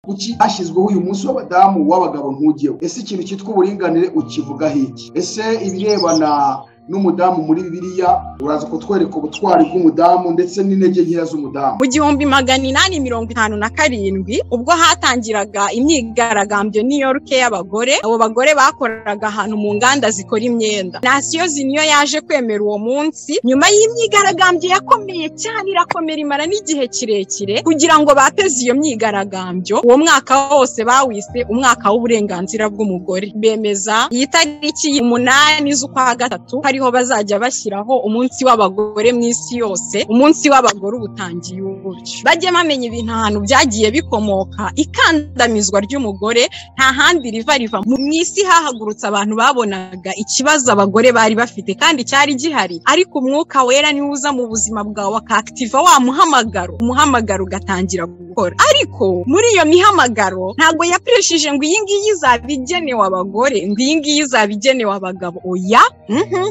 kuki hashyizweho uyu munsi w'abadamu w'abagabo ntujyeho? Ese ikintu cyitwa uburinganire ukivuga hiki? Ese ibirebana n'umudamu muri Bibiliya uraza kutwereka ubutwari bw'umudamu ndetse n'intege nkeya z'umudamu? Mu 1857 ubwo hatangiraga imyigaragambyo New York y'abagore, abo bagore bakoraga ahantu mu nganda zikora imyenda. Nations Union yaje kwemera uwo munsi nyuma y'imyigaragambyo yakomeye cyane, irakomera imara n'igihe kirekire kugira ngo bateze iyo myigaragambyo. Uwo mwaka wose bawise umwaka w'uburenganzira bw'umugore. Bemeza iyi tariki 8 z'ukwa gatatu hariho bazajya bashyiraho umunsi w'abagore mu isi yose. Umunsi w'abagore ubutangiye uburyo bajye bamenya ibintu ahantu byagiye bikomoka. Ikandamizwa ry'umugore nta handi riva mu isi. Hahagurutse abantu babonaga ikibazo abagore bari bafite kandi cyari gihari, ariko umwuka wera niwe uza mu buzima bwawe akaktiva wa umuhamagaro ugatangira gukora. Ariko muri iyo mihamagaro ntago yapreshije ngo iyi ngiyi izabigenewe abagore, ngo iyi ngiyi izabigenewe abagabo. Oya,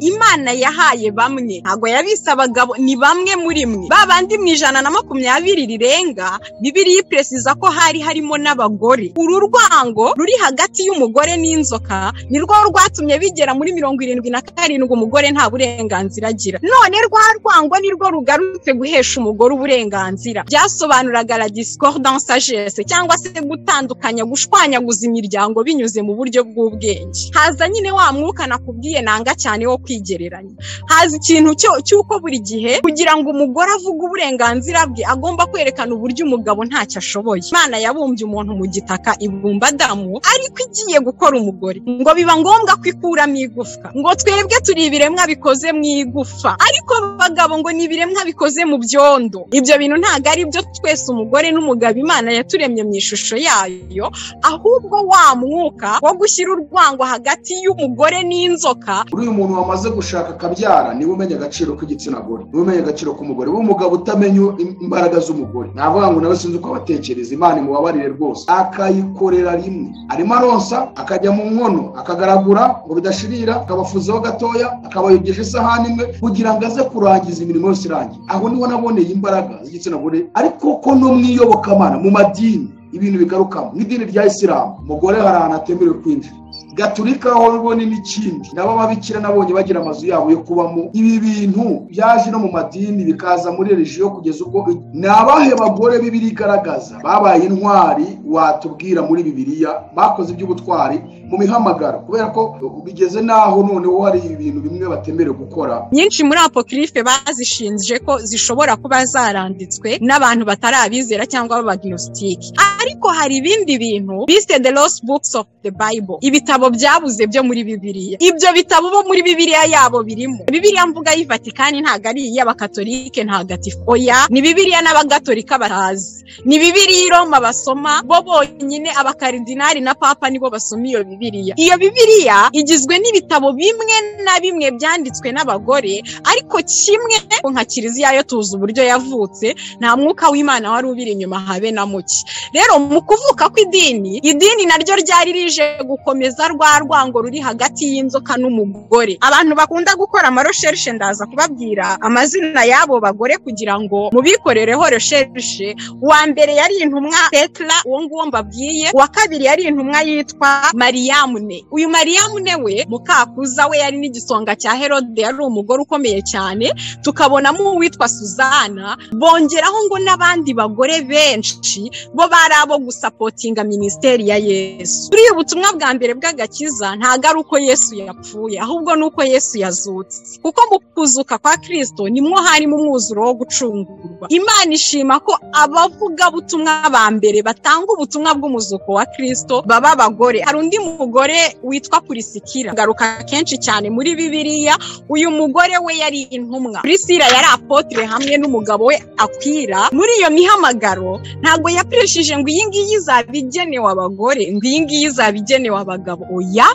Imana yahaye bamwe, ntago yabise abagabo, ni bamwe muri mwe. Babandi mu 120 rirenga, Bibiliya ipresiza ko hari harimo n'abagore. Uru rwango ruri hagati y'umugore n'inzoka nirwo rwatumye bigera muri 77 umugore nta burenganzira agira. None rwa rwango nirwo rugarutse guhesha umugore uburenganzira. Byasobanuraga la discordance sagesse, cyangwa se gutandukanya, gushwanyaguza imiryango binyuze mu buryo bw'ubwenge. Haza nyine wa mwuka nakubwiye nanga cyane wo kwigereranya. Haza ikintu cyuko buri gihe kugira ngo umugore avuge uburenganzira bwe agomba kwerekana uburyo umugabo ntacyo ashoboye. Imana yabumbye umuntu mu gitaka, ibumba Adamu, ariko igiye gukora umugore ngo biba ngombwa kwikuramo igufwa, ngo twebwe turi ibiremwa bikoze mu igufa, ariko abagabo ngo ni ibiremwa bikoze mu byondo. Ibyo bintu ntago ari byo. Twese umugore n'umugabo Imana yaturemye mu ishusho yayo, ahubwo wa mwuka wo gushyira urwango hagati y'umugore n'inzoka. Uyu muntu wamaze gushaka akabyara niwe umenya agaciro k'igitsina gore, niwe umenya agaciro k'umugore. Umugabo utamenya imbaraga z'umugore navuga ngo nawe sinzi uko abatekereza. Imana imubabarire rwose, akayikorera rimwe, arimo aronsa akajya mu nkono akagaragura ngo bidashirira, akabafuzaho gatoya, akabayogesha isahani imwe kugira ngo aze kurangiza imirimo yose irangiye. Aho niho naboneye imbaraga z'igitsina gore. Ariko ko no mwiyobokamana mu madini ibintu bigarukamo nk'idini rya Isilamu, umugore hari ahantu atemerewe kwinjira. Gatulika aho rubone n'ikindi, nabo babikira nabonye bagira amazu yabo yo kubamo. Ibi bintu byaje no mu madini bikaza muri religion kugeza ubwo nabahe bagore Bibiliya igaragaza babaye intwari. Watubwira muri Bibiliya bakoze iby'ubutwari mu mihamagaro, kubera ko bigeze naho noneho hari ibintu bimwe batemerewe gukora. Nyinshi muri apokrife bazishinje ko zishobora kuba zaranditswe n'abantu batarabizera cyangwa b'abagnostic, ariko hari ibindi bintu bise the lost books of the Bible, ibitabo byabuze byo muri Bibiliya. Ibyo bitabo bo muri Bibiliya yabo birimo. Bibiliya mvuga y'Vatikani ntago ari iy'abakatolike ntagatifu, oya, ni Bibiliya n'abagatolika batazi. Ni Bibiliya i Roma basoma bo bonyine, abakaridinari na papa nibo basoma iyo Bibiliya. Iyo Bibiliya igizwe n'ibitabo bimwe na bimwe byanditswe n'abagore, ariko kimwe nka Kiliziya yo tuzi uburyo yavutse, nta mwuka w'Imana wari ubiri inyuma habe na muki. Rero mu kuvuka kw'idini, idini naryo ryari rije gukomeza rwa rwango ruri hagati y'inzoka n'umugore. Abantu bakunda gukora recherche, ndaza kubabwira amazina y'abo bagore kugira ngo mubikorereho recherche. Uwa mbere yari intumwa Petra, uwo nguwo mbabwiye. Uwa kabiri yari intumwa yitwa Mariyamune. Uyu Mariyamune we mukakuza we yari n'igisonga cya Herode, yari umugore ukomeye cyane. Tukabonamo uwitwa Suzana, bongeraho ngo n'abandi bagore benshi bo bari abo gusapotinga ministeri ya Yesu. Kuri ubutumwa bwa mbere bw'agakiza ntago ari uko Yesu yapfuye, ahubwo nuko Yesu yazutse, kuko mu kuzuka kwa Kristo nimwo harimo umwuzuro wo gucungurwa. Imana ishima ko abavuga butumwa ba mbere batanga ubutumwa bw'umuzuko wa Kristo baba abagore. Hari undi mugore witwa Prisikira, garuka kenshi cyane muri Bibiliya. Uyu mugore we yari intumwa. Prisila yari apotre hamwe n'umugabo we Akwila. Muri iyo mihamagaro ntago yapreshije ngo iyi ngiyi izabigenewe abagore, ngo iyi ngiyi izabigenewe abagabo. Oya,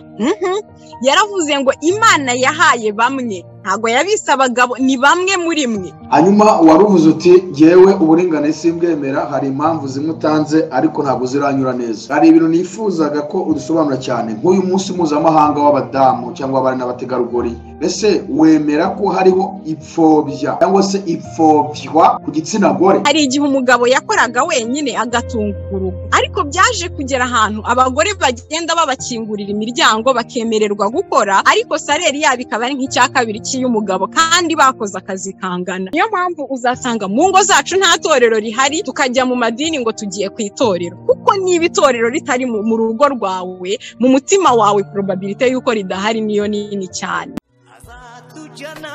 yaravuze ngo Imana yahaye bamwe, ntago yabise abagabo, ni bamwe muri mwe. Hanyuma waruvuze uti yewe uburinganire simbwemera, hari impamvu zimwe utanze ariko ntago ziranyura neza. Hari ibintu nifuzaga ko udusobanura cyane, nk'uyu munsi mpuzamahanga w'abadamu cyangwa abari n'abategarugori ese wemera ko hariho ipfobya cyangwa se ipfobywa ku gitsina gore? Hari igihe umugabo yakoraga wenyine agatunga urugo, ariko byaje kugera ahantu abagore bagenda babakingurira imiryango bakemererwa gukora, ariko saleri yabo ikaba ari nk'icya kabiri cy'umugabo kandi bakoze akazi kangana. Niyo mpamvu uzasanga mu ngo zacu nta torero rihari, tukajya mu madini ngo tugiye ku itorero, kuko niba itorero ritari mu rugo rwawe, mu mutima wawe probability yuko ridahari niyo nini cyane. Azatujyana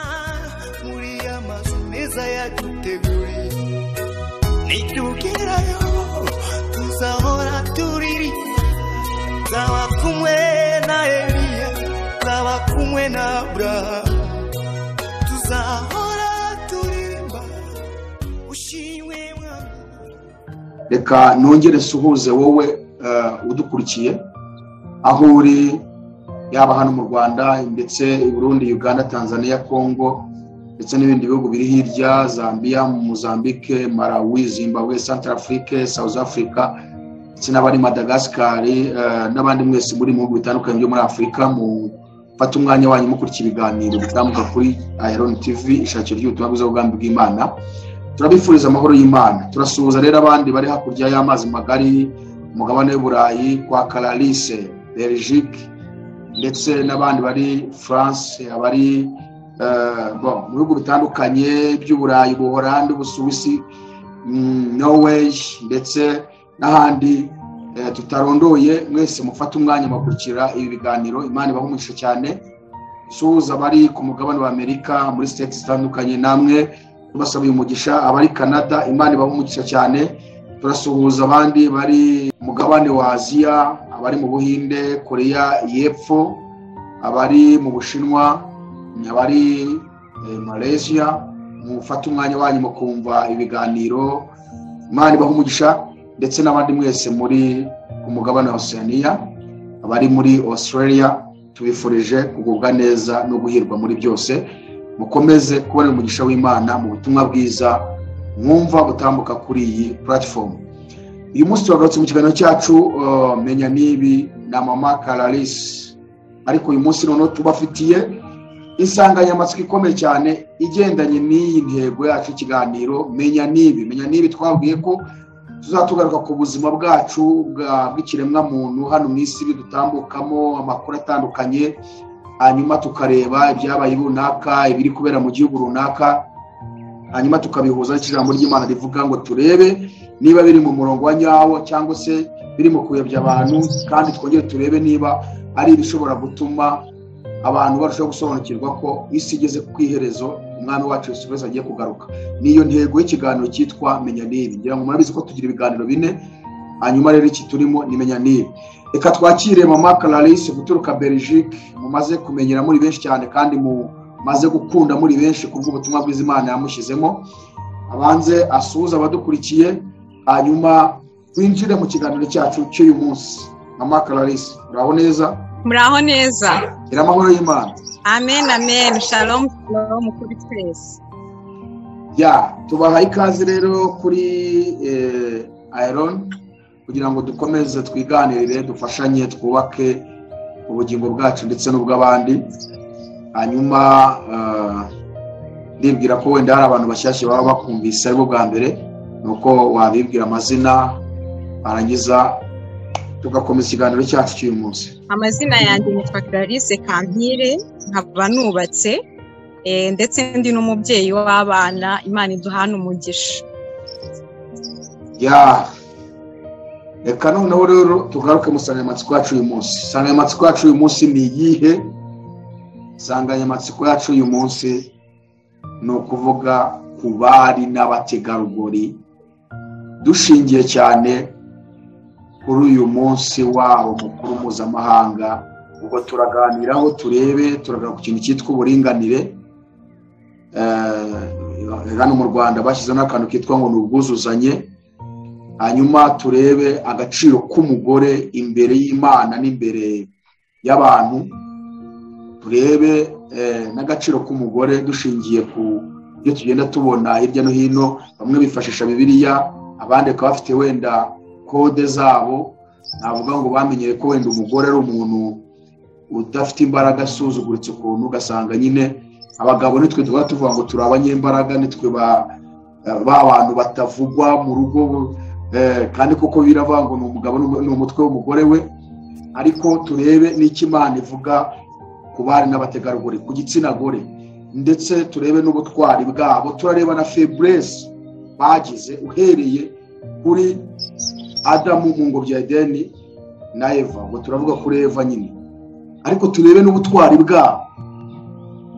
muri amazu meza yaduteguriye, nitugerayo tuzahora turirimba, zaba kumwe na Eliya, zaba kumwe na Abrahamu, tuzahora turirimba ushimwe Mwami. Reka nongere suhuze wowe udukurikiye aho uri, yaba hano mu Rwanda ndetse i Burundi, Uganda, Tanzania, Congo ndetse n'ibindi bihugu biri hirya, Zambia, Mozambique, Malawi, Zimbabwe, Centrafrique, South Africa ndetse n'abari Madagascar n'abandi mwese muri mu bihugu bitandukanye byo muri Afurika. Mu fata umwanya wanyu mukurikira ibiganiro bitambuka kuri Iron TV, ishakiro ry'ubutumwa bwiza bw'ubwami bw'Imana. Turabifuriza amahoro y'Imana. Turasuhuza rero abandi bari hakurya y'amazi magari, umugabane w'Uburayi kwa Clarisse, Belgique ndetse n'abandi bari France, abari mu bihugu bitandukanye by'Uburayi, Buholandi, Busuwisi, Norway ndetse n'ahandi tutarondoye. Mwese mufata umwanya mukurikira ibi biganiro. Imana ibahumugisha cyane. Suhuza abari ku mugabane wa Amerika muri states zitandukanye, namwe tubasabiye umugisha. Abari Canada, Imana ibahumugisha cyane. Turasuhuza abandi bari mugabane wa Aziya, abari mu Buhinde, Korea y'Epfo, abari mu Bushinwa, abari Malaysia. Mufata umwanya wanyu mukumva ibiganiro. Imana ibahumugisha. Ndetse n'abandi mwese muri ku mugabane wa Oceania, abari muri Australia, tubifurije kugubwa neza no guhirwa muri byose. Mukomeze kubona umugisha w'Imana mu butumwa bwiza mwumva butambuka kuri iyi platform. Uyu munsi twagarutse mu kiganiro cyacu menya nibi na mama Clarisse, ariko uyu munsi noneho tubafitiye insanganyamatsiko ikomeye cyane igendanye n'iyi ntego yacu ikiganiro menya nibi. Menya nibi twabwiye ko tuzatugaruka ku buzima bwacu bw'ikiremwa muntu hano mu isi bidutambukamo amakuru atandukanye, hanyuma tukareba ibyabaye runaka, ibiri kubera mu gihugu runaka, hanyuma tukabihuza n'ijambo ry'Imana rivuga ngo turebe niba biri mu murongo wa nyawo cyangwa se biri mu kuyobya abantu, kandi twongere turebe niba ari ibishobora gutuma abantu barushaho gusobanukirwa ko isi igeze ku iherezo, umwami wacu Yesu Kristo agiye kugaruka. Niyo ntego y'ikiganiro cyitwa menya nibi. Ngira ngo murabizi ko tugira ibiganiro bine, hanyuma rero iki turimo ni menya nibi. Reka twakire mama Clarisse guturuka Belgique, mumaze kumenyera muri benshi cyane kandi mumaze gukunda muri benshi kubw'ubutumwa bw'Imana yamushyizemo. Abanze asuhuza abadukurikiye, hanyuma twinjire mu kiganiro cyacu cy'uyu munsi. Mama Clarisse, muraho neza? Muraho neza. Gira amahoro y'Imana. Amen, amen. Shalom, shalom kuri twese. Tubaha ikaze rero kuri Iron kugira ngo dukomeze twiganirire, dufashanye, twubake ubugingo bwacu ndetse n'ubw'abandi. Hanyuma ndibwira ko wenda hari abantu bashyashya baba bakumvise ariko bwa mbere, nuko wabibwira amazina arangiza tugakomeza ikiganiro cyacu cy'uyu munsi. Amazina yanjye nitwa Clarisse Kampire, nkaba nubatse ndetse ndi n'umubyeyi w'abana. Imana iduhana umugisha. Reka noneho rero tugaruke mu nsanganyamatsiko yacu uyu munsi. Insanganyamatsiko yacu uyu munsi ni iyihe? Insanganyamatsiko yacu uyu munsi ni ukuvuga ku bari n'abategarugori, dushingiye cyane kuri uyu munsi wabo mukuru mpuzamahanga. Ubwo turaganiraho turagaruka ku kintu cyitwa uburinganire. Hano mu Rwanda bashyizeho n'akantu kitwa ngo ni ubwuzuzanye. Hanyuma turebe agaciro k'umugore imbere y'Imana n'imbere y'abantu. Turebe n'agaciro k'umugore dushingiye ku byo tugenda tubona hirya no hino. Bamwe bifashisha Bibiliya, abandi bakaba bafite wenda kode zabo. Navuga ngo bamenyere ko wenda umugore ari umuntu udafite imbaraga asuzuguritse ukuntu ugasanga nyine abagabo nitwe tuvuga ngo turi abanyembaraga nitwe ba bantu batavugwa mu rugo kandi koko biravuga ngo umugabo ni umutwe w'umugore we ariko turebe n'iki Imana ivuga ku bari n'abategarugori ku gitsina gore ndetse turebe n'ubutwari bwabo turareba na faiblesse bagize uhereye kuri Adamu mu ngobyi ya Edeni na Eva ngo turavuga kuri Eva nyine ariko turebe n'ubutwari bwabo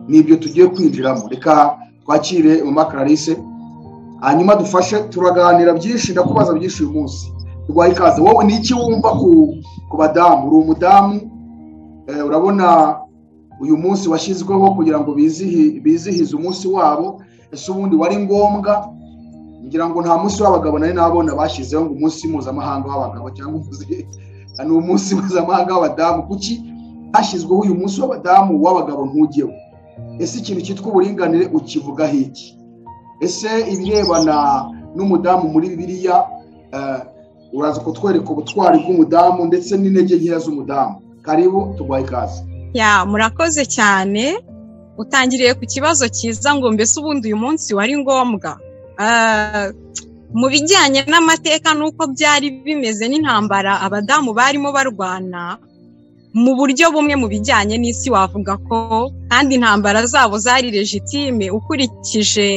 nibyo tugiye kwinjiramo reka twakire Mama Clarisse hanyuma dufashe turaganira byinshi ndakubaza byinshi uyu munsi rwaye ikaze wowe ni iki wumva ku badamu uri umudamu urabona uyu munsi washyizweho kugira ngo bizihize umunsi wabo ese ubundi wari ngombwa ngira ngo nta munsi w'abagabo nari nabona bashyizeho ngo umunsi mpuzamahanga w'abagabo cyangwa ni umunsi mpuzamahanga w'abadamu kuki hashyizweho uyu munsi w'abadamu w'abagabo ntujyeho ese ikintu cyitwa uburinganire ukivugaho iki ese ibirebana n'umudamu muri Bibiliya uraza kutwereka ubutwari bw'umudamu ndetse n'intege nkeya z'umudamu karibu tugwaye ikaze murakoze cyane utangiriye ku kibazo cyiza ngo mbese ubundi uyu munsi wari ngombwa mu bijyanye n'amateka nuko byari bimeze n'intambara abadamu barimo barwana mu buryo bumwe mu bijyanye n'isi wavuga ko kandi intambara zabo zari legitime ukurikije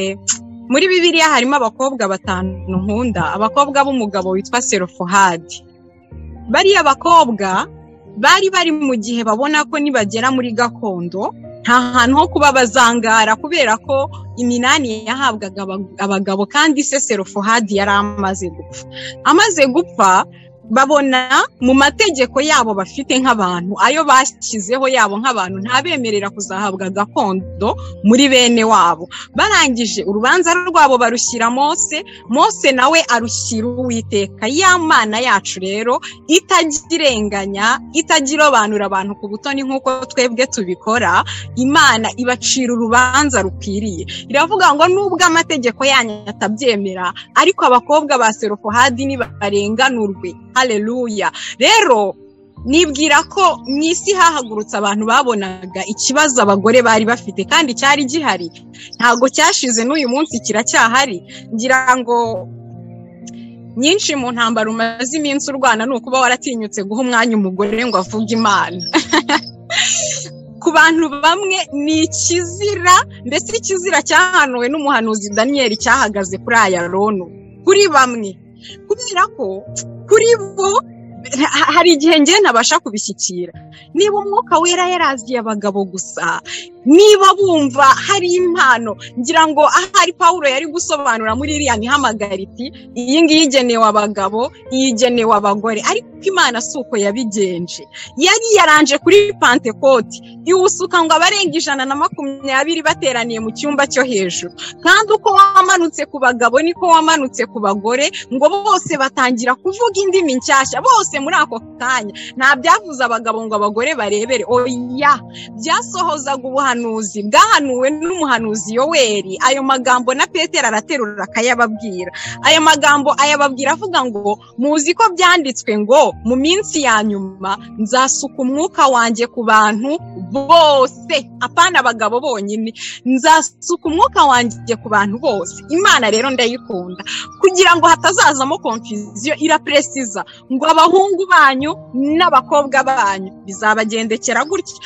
muri Bibiliya harimo abakobwa batanu nkunda abakobwa b'umugabo witwa Selofehadi bariya bakobwa bari mu gihe babona ko nibagera muri gakondo nta hantu ho kuba bazangara kubera ko iminani yahabwaga abagabo kandi se Selofehadi yari amaze gupfa babona mu mategeko yabo bafite nk'abantu ayo bashyizeho yabo nk'abantu ntabemerera kuzahabwa gakondo muri bene wabo barangije urubanza rwabo barushyira Mose nawe arushyira Uwiteka ya Mana yacu rero itagirenganya itagirobanura abantu ku butoni nk'uko twebwe tubikora Imana ibacira urubanza rukwiriye iravuga ngo nubwo amategeko yanyu atabyemera ariko abakobwa ba Selofehadi nibarenganurwe Haleluya rero nibwira ko mwisi hahagurutse abantu babonaga ikibazo abagore bari bafite kandi cyari gihari ntago cyashize n'uyu munsi kiracyahari ngira ngo nyinshi mu ntambara umaze iminsi urwana nuko uba waratinyutse guha umwanya umugore ngo avuge Imana ku bantu bamwe ni ikizira mbese ikizira cyahanuwe n'umuhanuzi Daniel cyahagaze kuri Ayalonu kuri bamwe kubera ko kuri bo hari igihe ngiye ntabasha kubishyikira niba umwuka wera yaraziye abagabo gusa niba bumva hari impano ngira ngo ahari Paulo yari gusobanura muri iriya mihamagara iti iyi ngiyi igenewe abagabo iyigenewe abagore ariko Imana suko yabigenje yari yaranje kuri Pentecote iwusuka ngo abarenga 120 bateraniye mu cyumba cyo hejuru kandi uko wamanutse ku bagabo niko wamanutse ku bagore ngo bose batangira kuvuga indimi nshyashya bose muri ako kanya nta byavuze abagabo ngo abagore barebere oya byasohozaga ubuhanuzi bwahanuwe n'umuhanuzi Yoweri ayo magambo na Petero araterura akayababwira ayo magambo ayababwira avuga ngo muzi ko byanditswe ngo mu minsi ya nyuma nzasuka umwuka wanjye ku bantu bose apana abagabo bonyine nzasuka umwuka wanjye ku bantu bose Imana rero ndayikunda kugira ngo hatazazamo confusion irapresiza ngo abahungu banyu n'abakobwa banyu bizabagendekera gutya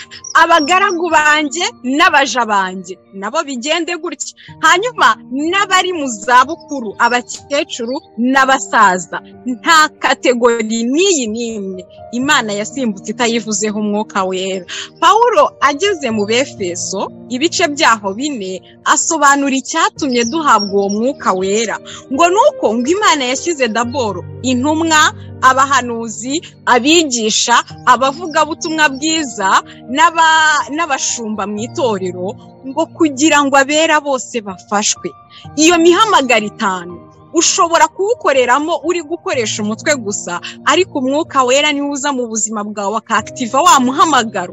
abagaragu banjye n'abaja banjye nabo bigende gutya hanyuma n'abari mu zabukuru abakecuru n'abasaza nta kategori n'iyi n'imwe Imana yasimbutse itayivuzeho umwuka wera Paulo ageze mu Befeso ibice byaho 4 asobanura icyatumye duhabwa uwo mwuka wera ngo nuko ngo Imana yashyize daboro intumwa abahanuzi abigisha abavuga butumwa bwiza n'abashumba mu itorero ngo kugira ngo abera bose bafashwe iyo mihamagara 5 ushobora kuwukoreramo uri gukoresha umutwe gusa ariko umwuka wera niwe uza mu buzima bwawe akaktiva wa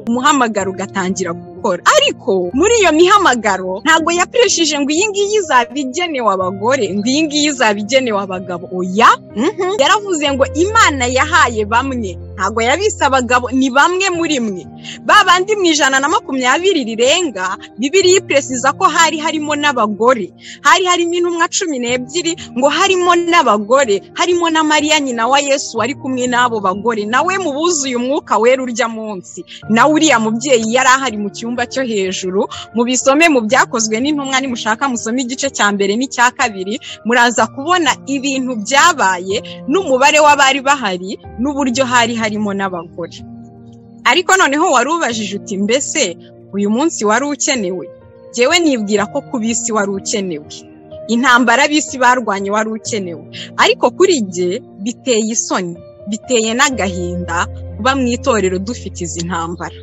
umuhamagaro ugatangira gukora ariko muri iyo mihamagaro ntago yapreshije ngo iyi ngiyi izabigenewe abagore ngo iyi ngiyi izabigenewe abagabo oya yaravuze ngo Imana yahaye bamwe ntago yabise abagabo, ni bamwe muri mwe. Babandi mu 120 rirenga, Bibiliya ipresiza ko hari harimo n'abagore, hari harimo intumwa 12 ngo harimo n'abagore, harimo na Mariya nyina wa Yesu wari kumwe n'abo bagore, nawe mu buzuye umwuka wera urya munsi. Nawe uriya mubyeyi yari ahari mu cyumba cyo hejuru. Mu bisome mu byakozwe n'intumwa, ni mushaka musome igice cya mbere n'icya kabiri, muraza kubona ibintu byabaye n'umubare w'abari bahari n'uburyo hari harimo n'abagore. Ariko noneho warubajije uti mbese uyu munsi wari ukenewe? Jewe nibwira ko kubisi wari ukenewe, intambara bisi barwanye wari ukenewe, ariko kuri jye biteye isoni, biteye n'agahinda kuba mu itorero dufite izi ntambara.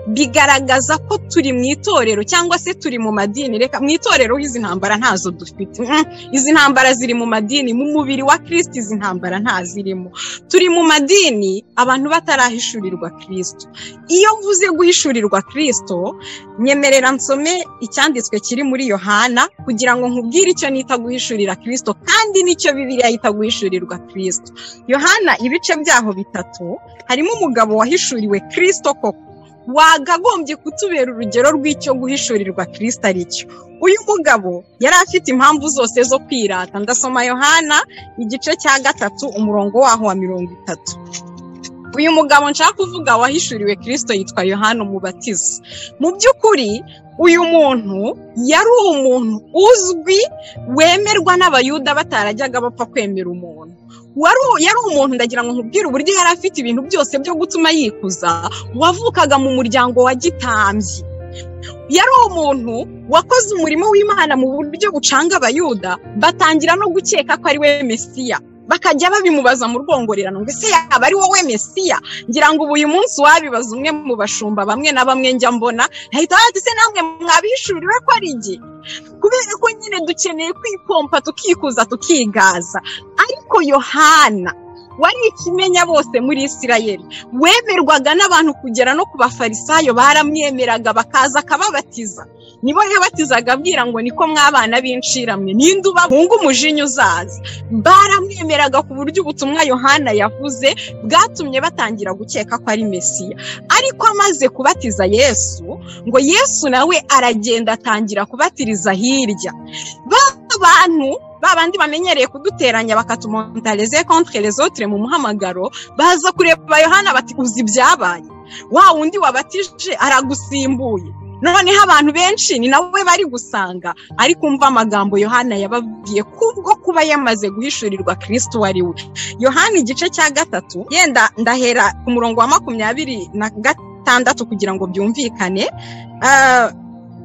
Bigaragaza ko turi mu itorero cyangwa se turi mu madini. Reka mu itorero izi ntambara ntazo dufite. Izi ntambara ziri mu madini, mu mubiri wa Kristo izi ntambara ntazirimo. Turi mu madini abantu batarahishurirwa Kristo. Iyo mvuze guhishurirwa Kristo, nyemerera nsome icyanditswe kiri muri Yohana kugira ngo nkubwire icyo nita guhishurira Kristo, kandi nicyo Bibiliya yita guhishurirwa Kristo. Yohana ibice byaho 3 harimo umugabo wahishuriwe Kristo koko, wagagombye kutubera urugero rw'icyo guhishurirwa Kristo aricyo. Uyu mugabo yari afite impamvu zose zo kwirata. Ndasoma Yohana igice cya 3 umurongo waho wa 30. Uyu mugabo nshaka kuvuga wahishuriwe Kristo yitwa Yohana Umubatiza. Mu by'ukuri uyu muntu yari umuntu uzwi, wemerwa n'abayuda batarajyaga bapfa kwemera umuntu. Yari umuntu, ndagira ngo nkubwire uburyo yari afite ibintu byose byo gutuma yikuza, wavukaga mu muryango wa gitambyi. Yari umuntu wakoze umurimo w'Imana mu buryo bucanga abayuda, batangira no gukeka ko ari we Mesiya. Bakajya babimubaza mu rwongorerano ngo ese yaba ari wowe Mesiya? Ngira ngo uyu munsi wabibaza umwe mu bashumba bamwe na bamwe njya mbona, ahita ati se namwe mwabishuriwe ko ari jye? Kubera ko nyine dukeneye kwipompa tukikuza tukigaza. Ariko Yohana wari ikimenya bose muri Isirayeli, wemerwaga n'abantu kugera no ku bafarisayo baramwemeraga bakaza akababatiza. Nibo yabatizaga abwira ngo niko mwabana b'inshiramwe, ninde ubahunga umujinya uzaza. Baramwemeraga ku buryo ubutumwa Yohana yavuze bwatumye batangira gukeka ko ari Mesiya. Ariko amaze kubatiza Yesu, ngo Yesu nawe aragenda atangira kubatiriza hirya. Abantu babandi bamenyereye kuduteranya bakatumontaleze contre les autres mu muhamagaro, baza kureba Yohana bati uzi byabaye, wa wundi wabatije aragusimbuye. Noneho abantu benshi ni nawe bari gusanga, ariko umva amagambo Yohana yababwiye kubwo kuba yamaze guhishurirwa Kristo wari we. Yohana igice cya 3 yenda ndahera ku murongo wa 26 kugira ngo byumvikane.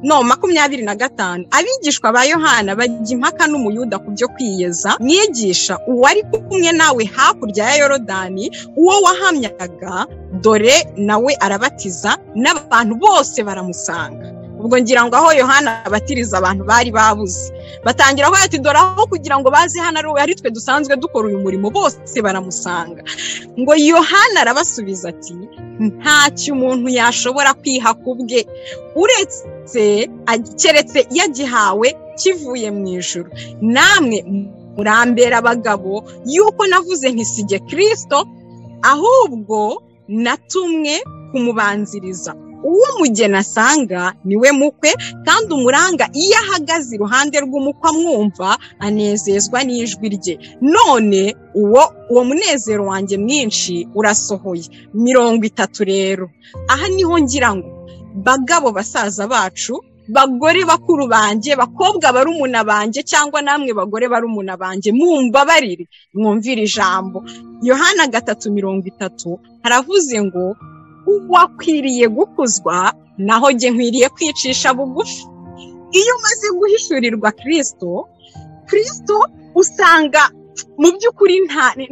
25. Abigishwa ba Yohana bajya impaka n'umuyuda ku byo kwiyeza. Mwigisha, uwari kumwe nawe hakurya ya Yorodani, uwo wahamyaga, dore nawe arabatiza, n'abantu bose baramusanga. Ubwo ngira ngo aho Yohana abatiriza abantu bari babuze, batangira ko ati dore aho kugira ngo baze hano ari twe dusanzwe dukora uyu murimo, bose baramusanga. Ngo Yohana arabasubiza ati ntacyo umuntu yashobora kwiha kubwe uretse keretse yagihawe kivuye mu ijuru. Namwe murambera abagabo yuko navuze ntisige Kristo, ahubwo natumwe kumubanziriza. Uwo mugeni asanga niwe mukwe, kandi umuranga iyo ahagaze iruhande rw'umukwe amwumva anezezwa n'ijwi rye. None uwo munezero wanjye mwinshi urasohoye. 30 rero, aha niho ngira ngo bagabo basaza bacu, bagore bakuru banjye, bakobwa barumuna banjye, cyangwa namwe bagore barumuna banjye, mumbabarire mwumvira ijambo. Yohana 3:30 haravuze ngo wakwiriye gukuzwa, naho jye nkwiriye kwicisha bugufi. Iyo umaze guhishurirwa Kristo usanga mu by'ukuri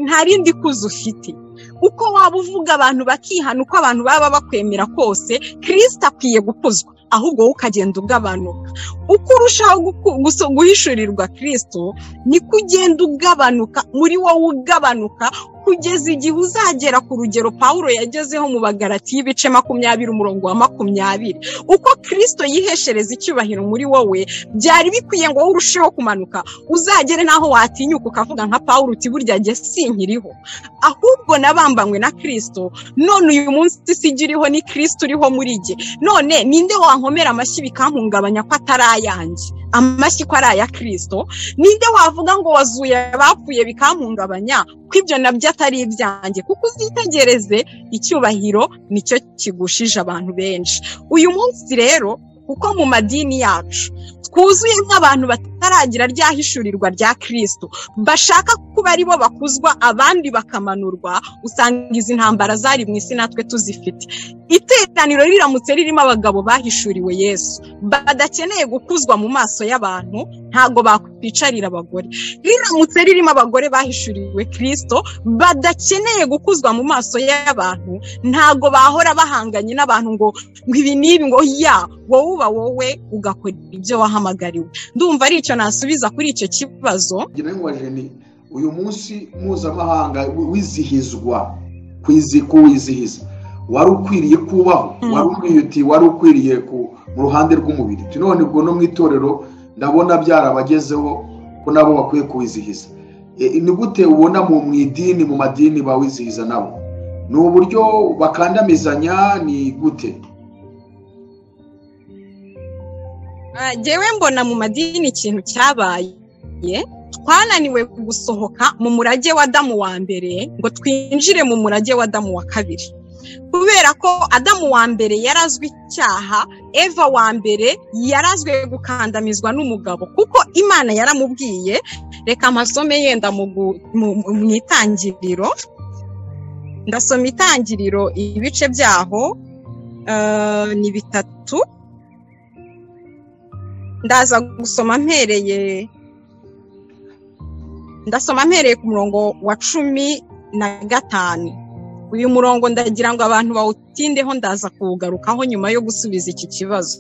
nta rindi kuzo ufite. Uko waba uvuga abantu bakihana, uko abantu baba bakwemera kose, Kristo akwiye gukuzwa, ahubwo ukagenda ugabanuka. Uko urushaho guhishurirwa Kristo, niko ugenda ugabanuka, muri wowe ugabanuka, kugeza igihe uzagera ku rugero Pawulo yagezeho mu Bagalatiya ibice 20 umurongo wa 20. Uko Kristo yiheshereza icyubahiro muri wowe, byari bikwiye ngo urusheho kumanuka, uzagere naho watinyuka ukavuga nka Pawulo uti burya jye sinkiriho, ahubwo nabambanywe na Kristo, none uyu munsi sigiriho ni Kristo uriho muri jye. None ninde wankomera amashyi bikampungabanya ko atari ayanjye? Amashyi ko ari aya Kristo. Ninde wavuga ngo wazuye abapfuye bikampungabanya ko ibyo nabyo atari ibyanjye? Kuko uzitegereze, icyubahiro nicyo kigushije abantu benshi uyu munsi. Rero kuko mu madini yacu twuzuye nk'abantu bataragira ryahishurirwa rya Kristo, bashaka kuba ari bo bakuzwa abandi bakamanurwa, usanga izi ntambara zari mu isi natwe tuzifite. Iteraniro riramutse ririmo abagabo bahishuriwe Yesu, badakeneye gukuzwa mu maso y'abantu, ntago bakwicarira abagore. Riramutse ririmo abagore bahishuriwe Kristo, badakeneye gukuzwa mu maso y'abantu, ntago bahora bahanganye n'abantu ngo ibi nibi, ngo ya wowe uba wowe ugakora ibyo wahamagariwe. Ndumva ari icyo nasubiza kuri icyo kibazo. Uyu munsi mpuzamahanga wizihizwa kuwizihiza, wari ukwiriye kubaho, wari ukwiriye mu ruhande rw'umubiri. None ubwo no mu itorero ndabona byarabagezeho ko nabo bakwiye kuwizihiza. Ni gute ubona mu idini, mu madini bawizihiza nabo? Ni uburyo bakandamizanya? Ni gute? Jewe mbona mu madini ikintu cyabaye, twananiwe gusohoka mu murage wa Adamu wa mbere ngo twinjire mu murage wa Adamu wa kabiri, kubera ko Adamu wa mbere yarazwe icyaha, Eva wa mbere yarazwe gukandamizwa n'umugabo, kuko Imana yaramubwiye. Reka amasome yenda mu itangiriro, ndasoma itangiriro ibice byaho ni 3. Ndaza gusoma mpereye ku murongo wa 15. Uyu murongo ndagira ngo abantu bawutindeho, ndaza kuwugarukaho nyuma yo gusubiza iki kibazo.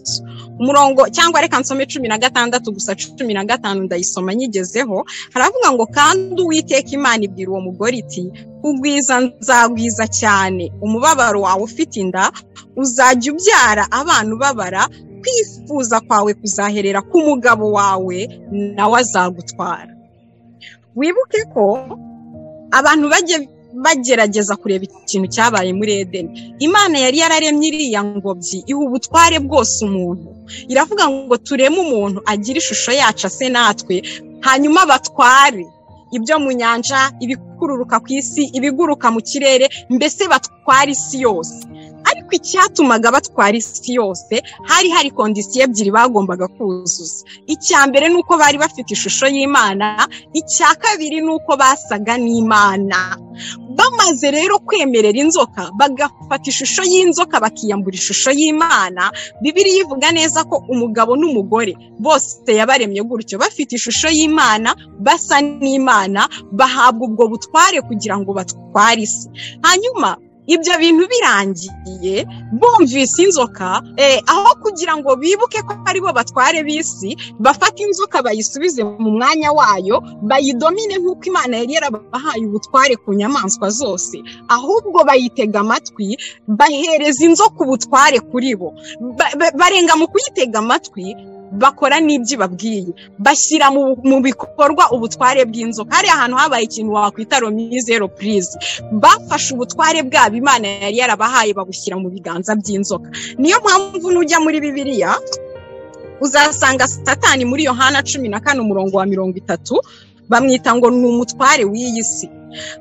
Umurongo cyangwa reka nsome 16 gusa, 15 ndayisoma nyigezeho. Haravuga ngo kandi Uwiteka Imana ibwira uwo mugore iti, ugwiza nzagwiza cyane umubabaro wawe ufite inda, uzajya ubyara abana ubabara, kwifuza kwawe kuzaherera ku mugabo wawe, nawe azagutwara. Wibuke ko abantu bagerageza kureba ikintu cyabaye muri Edeni. Imana yari yararemye iriya ngobyi iha ubutware bwose umuntu. Iravuga ngo tureme umuntu agira ishusho yacu ase natwe, hanyuma batware ibyo mu nyanja, ibikururuka ku isi, ibiguruka mu kirere, mbese batware isi yose. Ariko icyatumaga batwara isi yose, hari kondisiyo ebyiri bagombaga kuzuza. Icya mbere nuko bari bafite ishusho y'Imana, icya kabiri nuko basaga n'Imana. Bamaze rero kwemerera inzoka, bagafata ishusho y'inzoka bakiyambura ishusho y'Imana, Bibiliya ivuga neza ko umugabo n'umugore bose yabaremye gutyo, bafite ishusho y'Imana, basa n'Imana, bahabwa ubwo butware kugira ngo batware isi. Hanyuma ibyo bintu birangiye, bumvise inzoka, aho kugira ngo bibuke ko ari bo batware b'isi, bafata inzoka bayisubize mu mwanya wayo, bayidomine nk'uko Imana yari yarabahaye ubutware ku nyamaswa zose, ahubwo bayitega amatwi, bahereza inzoka ubutware kuri bo. Barenga mu kuyitega amatwi, bakora n'ibyo babwiye, bashyira mu bikorwa ubutware bw'inzoka. Hari ahantu habaye ikintu wakwita romizero prise, bafashe ubutware bwabo Imana yari yarabahaye babushyira mu biganza by'inzoka. Niyo mpamvu nujya muri Bibiliya uzasanga Satani muri Yohana 14 umurongo wa 30 bamwita ngo ni umutware w'iyi si.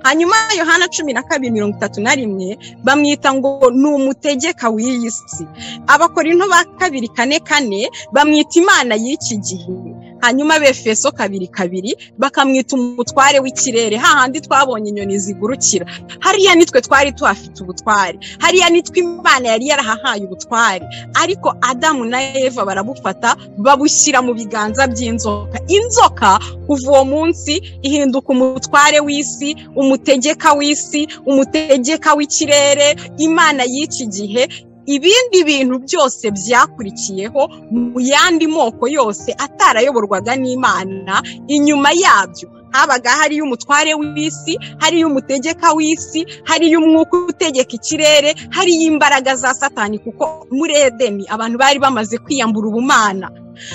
Hanyuma Yohana 12:31 bamwita ngo ni umutegeka w'iyi si. Abakorinto ba 2:4 bamwita Imana y'iki gihe. Hanyuma Befeso 2:2 bakamwita umutware w'ikirere, hahandi twabonye inyoni zigurukira. Hariya nitwe twari tuhafite ubutware, hariya nitwe Imana yari yarahahaye ubutware, ariko Adamu na Eva barabufata babushyira mu biganza by'inzoka. Inzoka kuva uwo munsi ihinduka umutware w'isi, umutegeka w'isi, umutegeka w'ikirere, Imana y'iki gihe. Ibindi bintu byose byakurikiyeho mu yandi moko yose atarayoborwaga n'Imana, inyuma yabyo habaga hariyo umutware w'isi, hariyo umutegeka w'isi, hariyo umwuka utegeka ikirere, hariyo imbaraga za Satani, kuko muri Edeni abantu bari bamaze kwiyambura ubumana,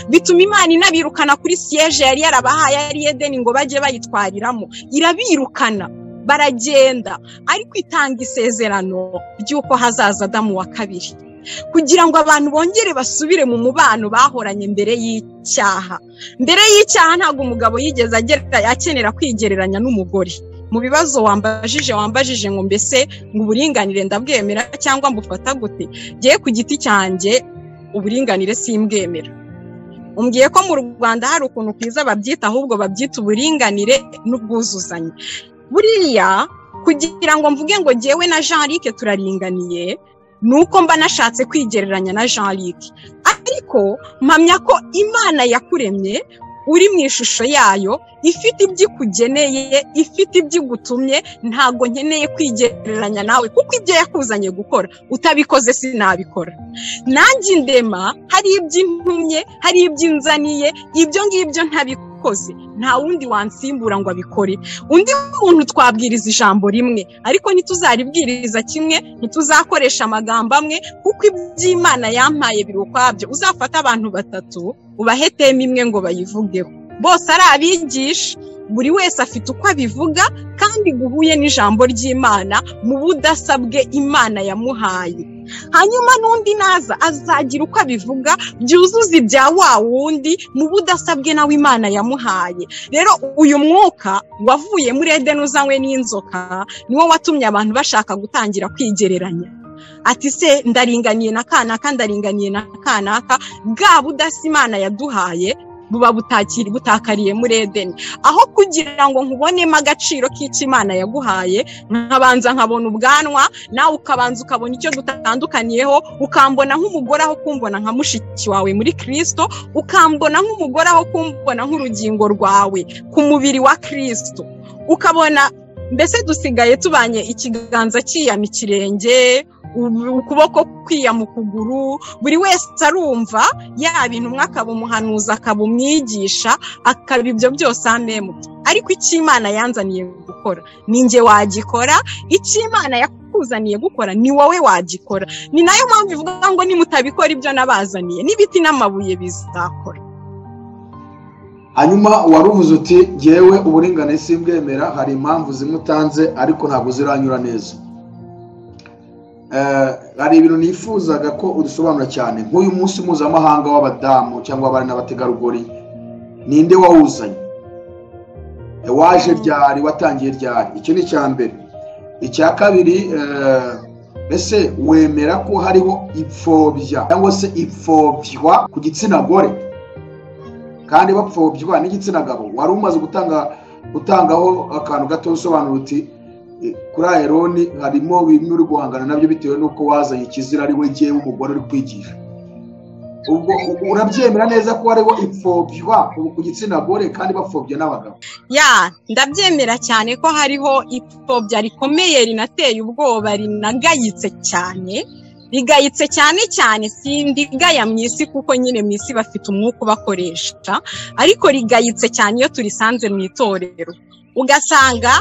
bituma Imana inabirukana kuri siege yari yarabahaye ari Edeni ngo baje bayitwariramo, irabirukana baragenda, ariko itanga isezerano ry'uko hazaza Adamu wa kabiri, kugira ngo abantu bongere basubire mu mubano bahoranye mbere y'icyaha. Mbere y'icyaha ntabwo umugabo yigeze akenera kwigereranya n'umugore. Mu bibazo wambajije ngo mbese ngo uburinganire ndabwemera cyangwa mbufata gute, giye ku giti cyanjye uburinganire simbwemera. Umbwiye ko mu Rwanda hari ukuntu kwiza babyita, ahubwo babyita uburinganire n'ubwuzuzanye. Buriya kugira ngo mvuge ngo jyewe na Jean-Luc turaringaniye, nuko mba nashatse kwigereranya na Jean-Luc, ariko mpamya ko Imana yakuremye uri mu ishusho yayo, ifite ibyo ikugeneye, ifite ibyo igutumye. Ntago nkeneye kwigereranya nawe, kuko ibyo yakuzanye gukora utabikoze sinabikora. Nanjye ndema, hari ibyo intumye, hari ibyo inzaniye, ibyo ngibyo ntabikoze nta wundi wansimbura ngo abikore. Undi muntu twabwiriza ijambo rimwe, ariko ntituzaribwiriza kimwe, ntituzakoresha amagambo amwe, kuko iby'Imana yampaye biri ukwabyo. Uzafata abantu batatu ubahetemo imwe ngo bayivugeho, bose ari abigisha, buri wese afite uko abivuga kandi guhuye n'ijambo ry'Imana mu budasabwe Imana yamuhaye. Hanyuma n'undi naza azagira uko abivuga byuzuza ibya wa wundi mu budasabwe nawe Imana yamuhaye. Rero uyu mwuka wavuye muri Edeni uzanywe n'inzoka niwo watumye abantu bashaka gutangira kwigereranya, ati se ndaringaniye na kanaka, ndaringaniye na kanaka. Bwa budasa Imana yaduhaye buba butakariye muri Edeni. Aho kugira ngo nkubonemo agaciro k'icyo Imana yaguhaye, nkabanza nkabona ubwanwa, nawe ukabanza ukabona icyo dutandukaniyeho, ukambona nk'umugore aho kumbona nka mushiki wawe muri Kristo, ukambona nk'umugore aho kumbona nk'urugingo rwawe ku mubiri wa Kristo, ukabona mbese dusigaye tubanye ikiganza cyiyama ikirenge, ukuboko kwiyama ukuguru. Buri wese arumva ya bintu umwe akaba umuhanuzi, akaba umwigisha, akaba ibyo byose amemu. Ariko icyo Imana yanzaniye gukora ni njye wagikora, icyo Imana yakuzaniye gukora ni wowe wagikora. Ni nayo mpamvu ivuga ngo nimutabikora ibyo nabazaniye n'ibiti n'amabuye bizakora. Hanyuma waruvuze uti jyewe uburinganire simbwemera, hari impamvu zimwe utanze ariko ntabwo ziranyura neza. Hari ibintu nifuzaga ko udusobanura cyane. Nk'uyu munsi mpuzamahanga w'abadamu cyangwa abari n'abategarugori, ninde wawuzanye? Waje ryari? Watangiye ryari? Icyo ni icya mbere. Icya kabiri, ese wemera ko hariho ipfobya cyangwa se ipfobywa ku gitsina gore kandi bapfobywa n'igitsina gabo? Wari umaze gutangaho akantu gato usobanura uti kuri Aheroni harimo bimwe uri guhangana nabyo bitewe n'uko wazanye ikizira ari we jyewe umugore uri kwigisha. Ubwo urabyemera neza ko hariho ipfobywa ku gitsina gore kandi bapfobya n'abagabo? Ya, ndabyemera cyane ko hariho ipfobya rikomeye, rinateye ubwoba, rinagayitse cyane. Rigayitse cyane sindigaya mu isi, kuko nyine mu isi bafite umwuka ubakoresha, ariko rigayitse cyane iyo turisanze mu itorero. Ugasanga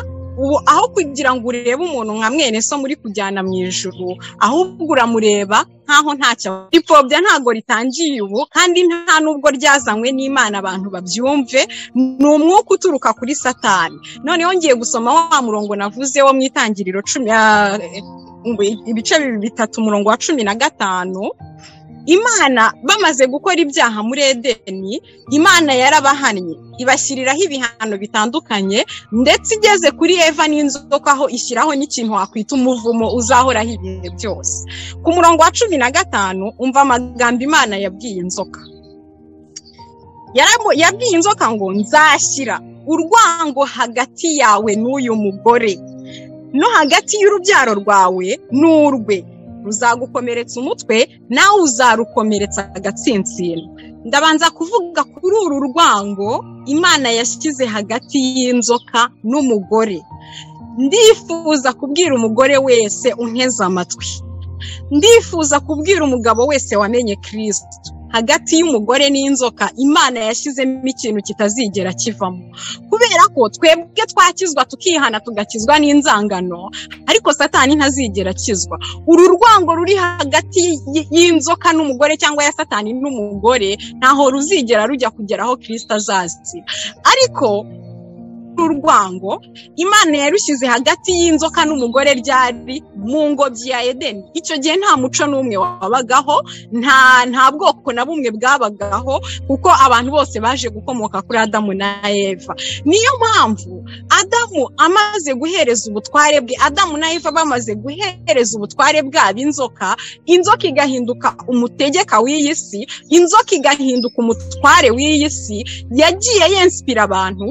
aho kugira ngo urebe umuntu nka mwene so muri kujyana mu ijuru, ahubwo uramureba nkaho ntacyo. Ipfobya ntago ritangiye ubu, kandi nta nubwo ryazanywe n'Imana abantu babyumve, ni umwuka uturuka kuri Satani. Noneho ngiye gusoma wa murongo navuze wo mu Itangiriro 3 umurongo wa 15. Imana bamaze gukora ibyaha muri Edeni, Imana yarabahannye, ibashyiriraho ibihano bitandukanye, ndetse igeze kuri Eva n'inzoka aho ishyiraho n'ikintu wakwita umuvumo uzahoraho ibihe byose. Ku murongo wa 15 umva amagambo Imana yabwiye inzoka. Yabwiye inzoka ngo nzashyira urwango hagati yawe n'uyu mugore, no hagati y'urubyaro rwawe n'urwe, ruzagukomeretsa umutwe nawe uzarukomeretsa agatsinsino. Ndabanza kuvuga kuri uru rwango Imana yashyize hagati y'inzoka n'umugore. Ndifuza kubwira umugore wese unteze amatwi, ndifuza kubwira umugabo wese wamenye Kristo, hagati y'umugore n'inzoka Imana yashyizemo ikintu kitazigera kivamo, kubera ko twebwe twakizwa tukihana tugakizwa n'inzangano, ariko Satani ntazigera akizwa. Uru rwango ruri hagati y'inzoka n'umugore cyangwa ya Satani n'umugore ntaho ruzigera rujya kugeraho Kristo azazira. Ariko urwango Imana yarushyize hagati y'inzoka n'umugore ryari mu ngobyi ya Edeni. Icyo gihe nta muco n'umwe wabagaho, nta bwoko na bumwe bwabagaho, kuko abantu bose baje gukomoka kuri Adamu na Eva. Niyo mpamvu Adamu amaze guhereza ubutware bwe, Adamu na Eva bamaze guhereza ubutware bwabo inzoka igahinduka umutegeka w'iyi si, inzoka igahinduka umutware w'iyi si, yagiye yenspira abantu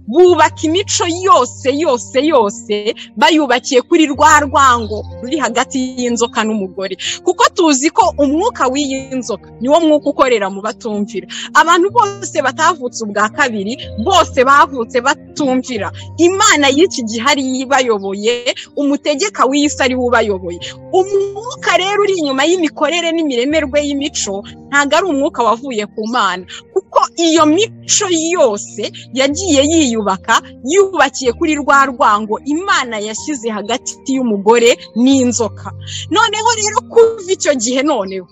bubaka imico yose bayubakiye kuri rwa rwango ruri hagati y'inzoka n'umugore. Kuko tuzi ko umwuka w'iyi nzoka niwo mwuka ukorera mu batumvira. Abantu bose batavutse ubwa kabiri, bose bavutse batumvira. Imana y'iki gihe ari yibayoboye, umutegeka w'isi ari ubayoboye. Umwuka rero uri inyuma y'imikorere n'imiremerwe y'imico ntago ari umwuka wavuye ku Mana, kuko iyo mico yose yagiye yiyubaka yubakiye kuri rwa rwango Imana yashyize hagati y'umugore n'inzoka. Noneho rero kuva icyo gihe, noneho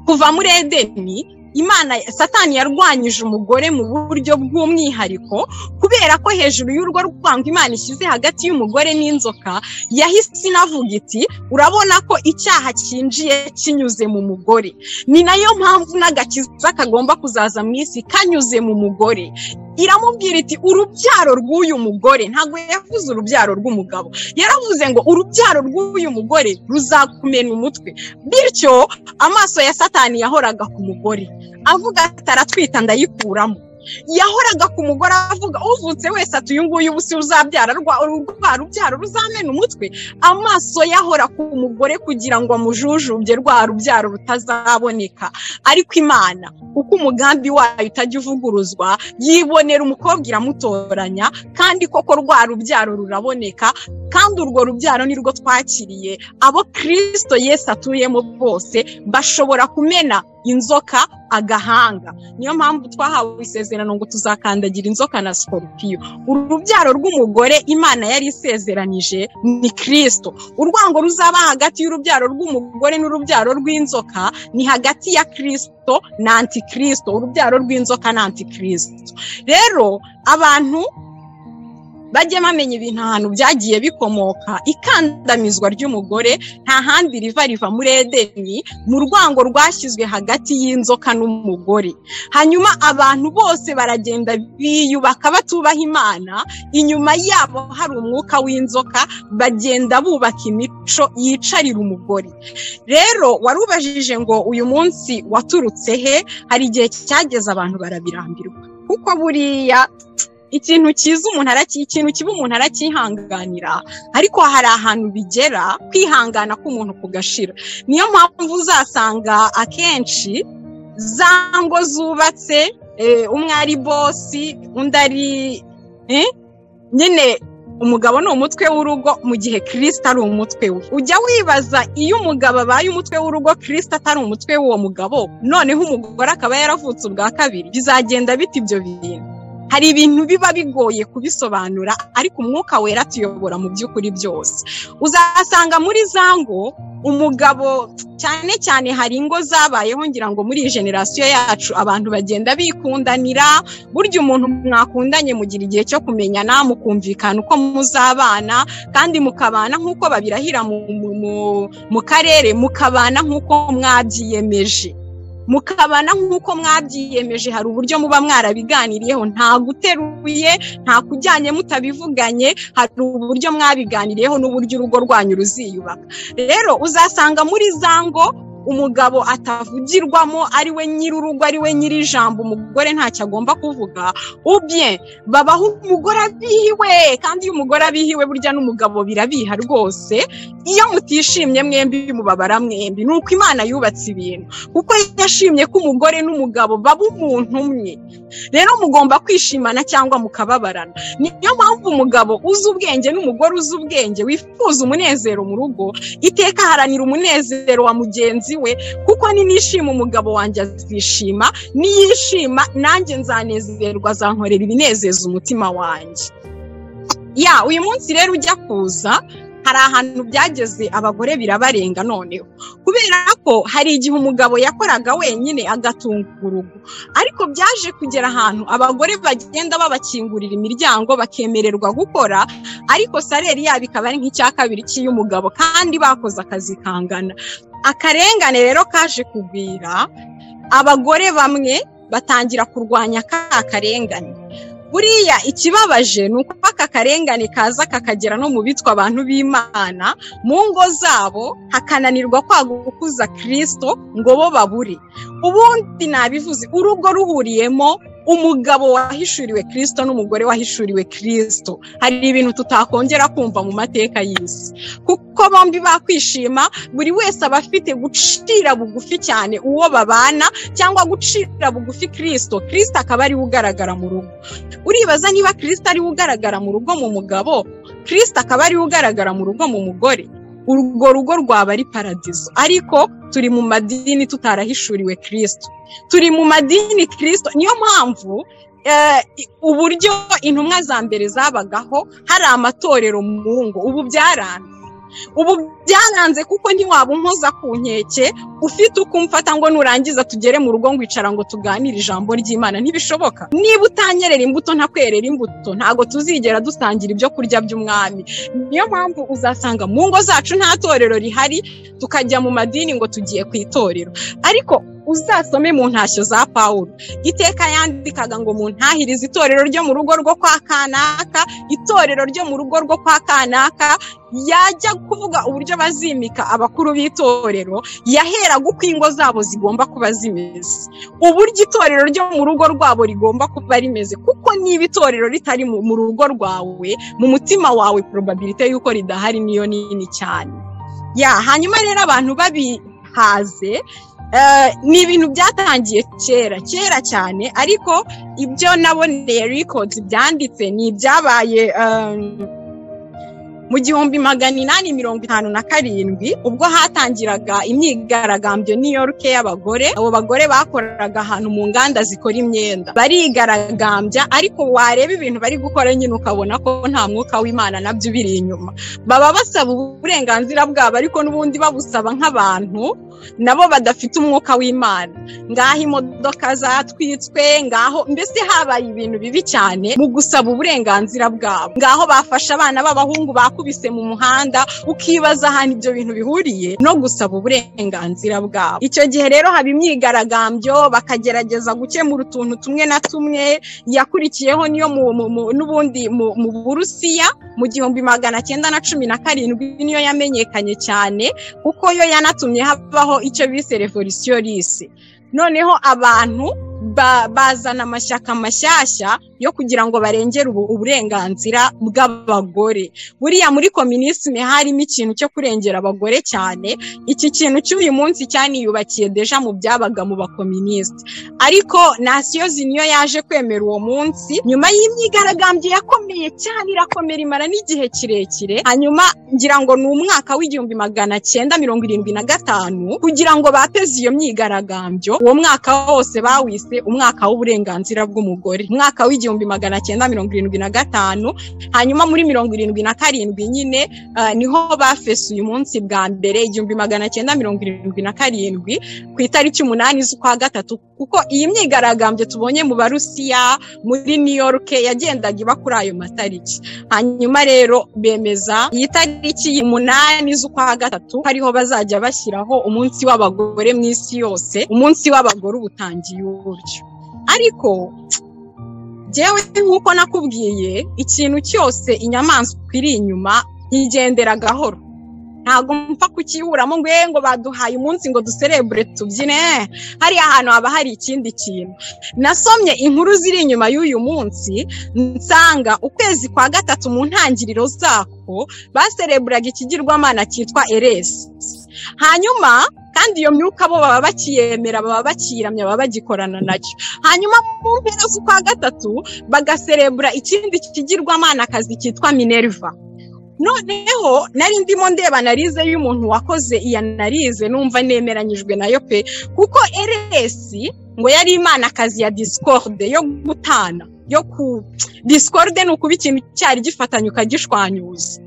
kuva muri Edeni, Satani yarwanyije umugore mu buryo bw'umwihariko, kubera ko hejuru y'urwo rwango Imana ishyize hagati y'umugore n'inzoka yahise inavuga iti urabona ko icyaha cyinjiye kinyuze mu mugore, ni nayo mpamvu n'agakiza kagomba kuzaza mu isi kanyuze mu mugore. Iramubwira iti urubyaro rw'uyu mugore, ntago yavuze urubyaro rw'umugabo, yaravuze ngo urubyaro rw'uyu mugore ruzakumena umutwe. Bityo amaso ya Satani yahoraga ku mugore avuga ataratwita ndayikuramo, yahoraga ku mugore avuga uvutse wese ati uyu nguyu ubusi uzabyara rubyaro ruzamena umutwe. Amaso yahora ku mugore kugira ngo amujujubye rwa rubyaro rutazaboneka. Ariko Imana uko umugambi wayo utajya uvuguruzwa, yibonera umukobwa iramutoranya, kandi koko rwa rubyaro ruraboneka, kandi urwo rubyaro nirwo twakiriye. Abo Kristo Yesu atuyemo bose bashobora kumena inzoka agahanga. Niyo mpamvu twahawe isezerano ngo tuzakandagira inzoka na skorpiyo. Urubyaro rw'umugore Imana yari isezeranije ni Kristo. Urwango ruzaba hagati y'urubyaro rw'umugore n'urubyaro rw'inzoka ni hagati ya Kristo na Antikristo, urubyaro rw'inzoka na Antikristo. Rero abantu bajye bamenya ibintu ahantu byagiye bikomoka. Ikandamizwa ry'umugore nta handi riva muri Edeni, mu rwango rwashyizwe hagati y'inzoka n'umugore. Hanyuma abantu bose baragenda biyubaka batubaha Imana, inyuma yabo hari umwuka w'inzoka, bagenda bubaka imico yicarira umugore. Rero warubajije ngo uyu munsi waturutse he? Hari igihe cyageze abantu barabirambirwa, kuko buriya ikintu kiza ikintu kiba umuntu arakihanganira, ariko hari ahantu bigera kwihangana k'umuntu kugashira. Niyo mpamvu uzasanga akenshi za ngo zubatse, umwe ari bosi, undi ari nyine umugabo ni umutwe w'urugo, mu gihe Kristo ari umutwe we. Ujya wibaza, iyo umugabo abaye umutwe w'urugo, Kristo atari umutwe w'uwo mugabo, noneho umugore akaba yaravutse ubwa kabiri, bizagenda bite ibyo bintu? Hari ibintu biba bigoye kubisobanura, ariko umwuka wera tuyobora mu by'ukuri byose. Uzasanga muri zango umugabo cyane hari ingo zabayeho, ngira ngo muri generation yacu abantu bagenda bikundanira. Burya umuntu mwakundanye mugira igihe cyo kumenyana, mukumvikana uko muzabana, kandi mukabana nk'uko babirahira mu karere, mukabana nk'uko mwabyiyemeje. Hari uburyo muba mwarabiganiriyeho, nta guteruye, nta kujyanye mutabivuganye, hari uburyo mwabiganiriyeho n'uburyo urugo rwanyu ruziyubaka. Rero uzasanga muri zango umugabo atavugirwamo, ari we nyir'urugo, ari we nyir'ijambo, umugore ntacyo agomba kuvuga. Ubye babaho umugore abihiwe, kandi iyo umugore abihiwe burya n'umugabo birabiha rwose. Iyo mutishimye mwembi mubabara mwembi. Nuko Imana yubatse ibintu, kuko yashimye ko umugore n'umugabo baba umuntu umwe. Rero mugomba kwishimana cyangwa mukababarana. Niyo mpamvu umugabo uzi ubwenge n'umugore uzi ubwenge wifuza umunezero mu rugo, iteka haranira umunezero wa mugenzi mugenzi we, kuko nishima umugabo wanjye azishima, niyishima nanjye nzanezerwa, azankorera ibinezeza umutima wanjye. Uyu munsi rero ujya kuza hari ahantu byageze abagore birabarenga noneho, kubera ko hari igihe umugabo yakoraga wenyine agatunga urugo, ariko byaje kugera ahantu abagore bagenda babakingurira imiryango bakemererwa gukora, ariko saleri yabo ikaba ari nk'icya kabiri cy'umugabo kandi bakoze akazi kangana. Akarengane rero kaje kugwira, abagore bamwe batangira kurwanya ka karengane. Buriya ikibabaje ni uko aka karengane kaza kakagera no mu bitwa abantu b'Imana, mu ngo zabo hakananirwa kwagukuza Kristo ngo bo babure. Ubundi nabivuze, urugo ruhuriyemo umugabo wahishuriwe Kristo n'umugore wahishuriwe Kristo, hari ibintu tutakongera kumva mu mateka y'isi, kuko bombi bakwishima, buri wese aba afite gucira bugufi cyane uwo babana, cyangwa gucira bugufi Kristo akaba ari ugaragara mu rugo. Uribaza niba Kristo ari ugaragara mu rugo mu mugabo, Kristo akaba ari ugaragara mu rugo mu mugore, urwo rugo rwaba ari paradizo. Ariko turi mu madini tutarahishuriwe Kristo, turi mu madini Kristo. Niyo mpamvu uburyo intumwa za mbere zabagaho hari amatorero mu ngo, ubu byaranze kuko ntiwaba unkoza ku nkeke ufite uko umfata ngo nurangiza tugere mu rugo ngo icara ngo tuganire ijambo ry'Imana, ntibishoboka. Niba utanyerera imbuto ntakwerera imbuto, ntago tuzigera dusangira ibyo kurya by'umwami. Niyo mpamvu uzasanga mu ngo zacu nta torero rihari, tukajya mu madini ngo tugiye ku itorero. Ariko uzasome mu ntashyo za Pawulo, iteka yandikaga ngo mu ntahirize itorero ryo mu rugo rwo kwa kanaka, itorero ryo mu rugo rwo kwa kanaka. Yajya kuvuga uburyo bazimika abakuru b'itorero, yaheraga uko ingo zabo zigomba kuba zimeze, uburyo itorero ryo mu rugo rwabo rigomba kuba rimeze, kuko niba itorero ritari mu rugo rwawe, mu mutima wawe probability yuko ridahari niyo nini cyane. Hanyuma rero abantu babihaze, ni ibintu byatangiye kera cyane, ariko ibyo naboneye records byanditse ni ibyabaye mu 1857 ubwo hatangiraga imyigaragambyo New York y'abagore. Abo bagore bakoraga ahantu mu nganda zikora imyenda, barigaragambya, ariko wareba ibintu bari gukora nyine ukabona ko nta mwuka w'Imana nabyo biri inyuma. Baba basaba uburenganzira bwabo, ariko n'ubundi babusaba nk'abantu nabo badafite umwuka w'Imana. Ngaho imodoka zatwitswe, ngaho mbese habaye ibintu bibi cyane mu gusaba uburenganzira bwabo. Ngaho bafasha abana b'abahungu bakubise mu muhanda, ukibaza ahantu ibyo bintu bihuriye no gusaba uburenganzira bwabo. Icyo gihe rero haba imyigaragambyo, bakagerageza gukemura utuntu tumwe na tumwe. Yakurikiyeho niyo n'ubundi mu Burusiya mu 1917 niyo yamenyekanye cyane, kuko yo yanatumye habaho icyo bise revolution russe. Noneho abantu bazana amashyaka mashyashya yo kugira ngo barengere uburenganzira bw'abagore. Buriya muri communisme harimo ikintu cyo kurengera abagore cyane. Iki kintu cy'uyu munsi cyaniyubakiye deja mu byabaga mu bakomuniste, ariko Nations Union yaje kwemera uwo munsi nyuma y'imyigaragambyo yakomeye cyane, irakomera imara n'igihe kirekire. Hanyuma ngira ngo ni umwaka w'1975 kugira ngo bapeze iyo myigaragambyo. Uwo mwaka wose bawise umwaka w'uburenganzira bw'umugore, umwaka w'1975. Hanyuma muri 1977 nyine niho bafese uyu munsi bwa mbere 1977 ku itariki 8 z'ukwa gatatu, kuko iyi myigaragambyo tubonye mu Barusiya muri New York yagendaga iba kuri ayo matariki. Hanyuma rero bemeza iyi tariki 8 z'ukwa gatatu hariho bazajya bashyiraho umunsi w'abagore mu isi yose, umunsi w'abagore ubutangiye uburyo. Ariko jewe nkuko nakubwiye, ikintu cyose inyamaswa iri inyuma yigendera gahoro, ntago mpfa kukiburamo ngo baduhaye umunsi ngo duserebure tubyine. Hari ahantu haba hari ikindi kintu. Nasomye inkuru ziri inyuma y'uyu munsi, nsanga ukwezi kwa gatatu mu ntangiriro zako basereburaga ikigirwamana cyitwa Eres. Hanyuma kandi iyo myuka bo baba bakiyemera, baba bakiramya, baba bagikorana nacyo. Hanyuma mu mpera z'ukwa gatatu bagaserebura ikindi kigirwamana kazi cyitwa Minerva. noneho nari ndimo ndeba analize y'umuntu wakoze iyi analize numva nemeranyijwe nayo pe kuko RS ngo yari imanakazi ya Discord yo gutana yo ku Discord ni ukuba ikintu cyari gifatanye ukagishwanyuza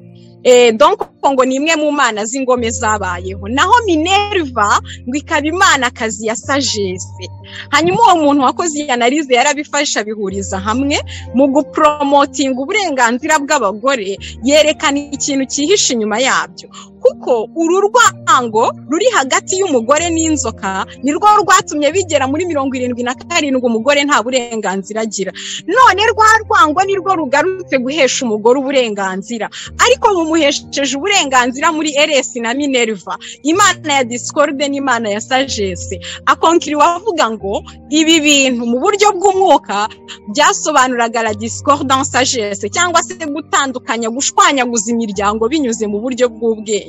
donc ngo ni imwe mu mana z'ingome zabayeho naho Minerva ngo ikaba imanakazi ya sagesse hanyuma uwo muntu wakoze iyi analize yarabifasha bihuriza hamwe mu gupromotinga uburenganzira bw'abagore yerekana ikintu cyihishe inyuma yabyo kuko uru rwango ruri hagati y'umugore n'inzoka nirwo rwatumye bigera muri 77 umugore nta burenganzira agira none rwa rwango nirwo rugarutse guhesha umugore uburenganzira ariko mumuhesheje uburenganzira muri RS na Minerva imana ya Discord n'imana ya sagesse akonkiri wavuga ngo ibi bintu mu buryo bw'umwuka byasobanuraga la discordance sagesse cyangwa se gutandukanya gushwanyaguza imiryango binyuze mu buryo bw'ubwenge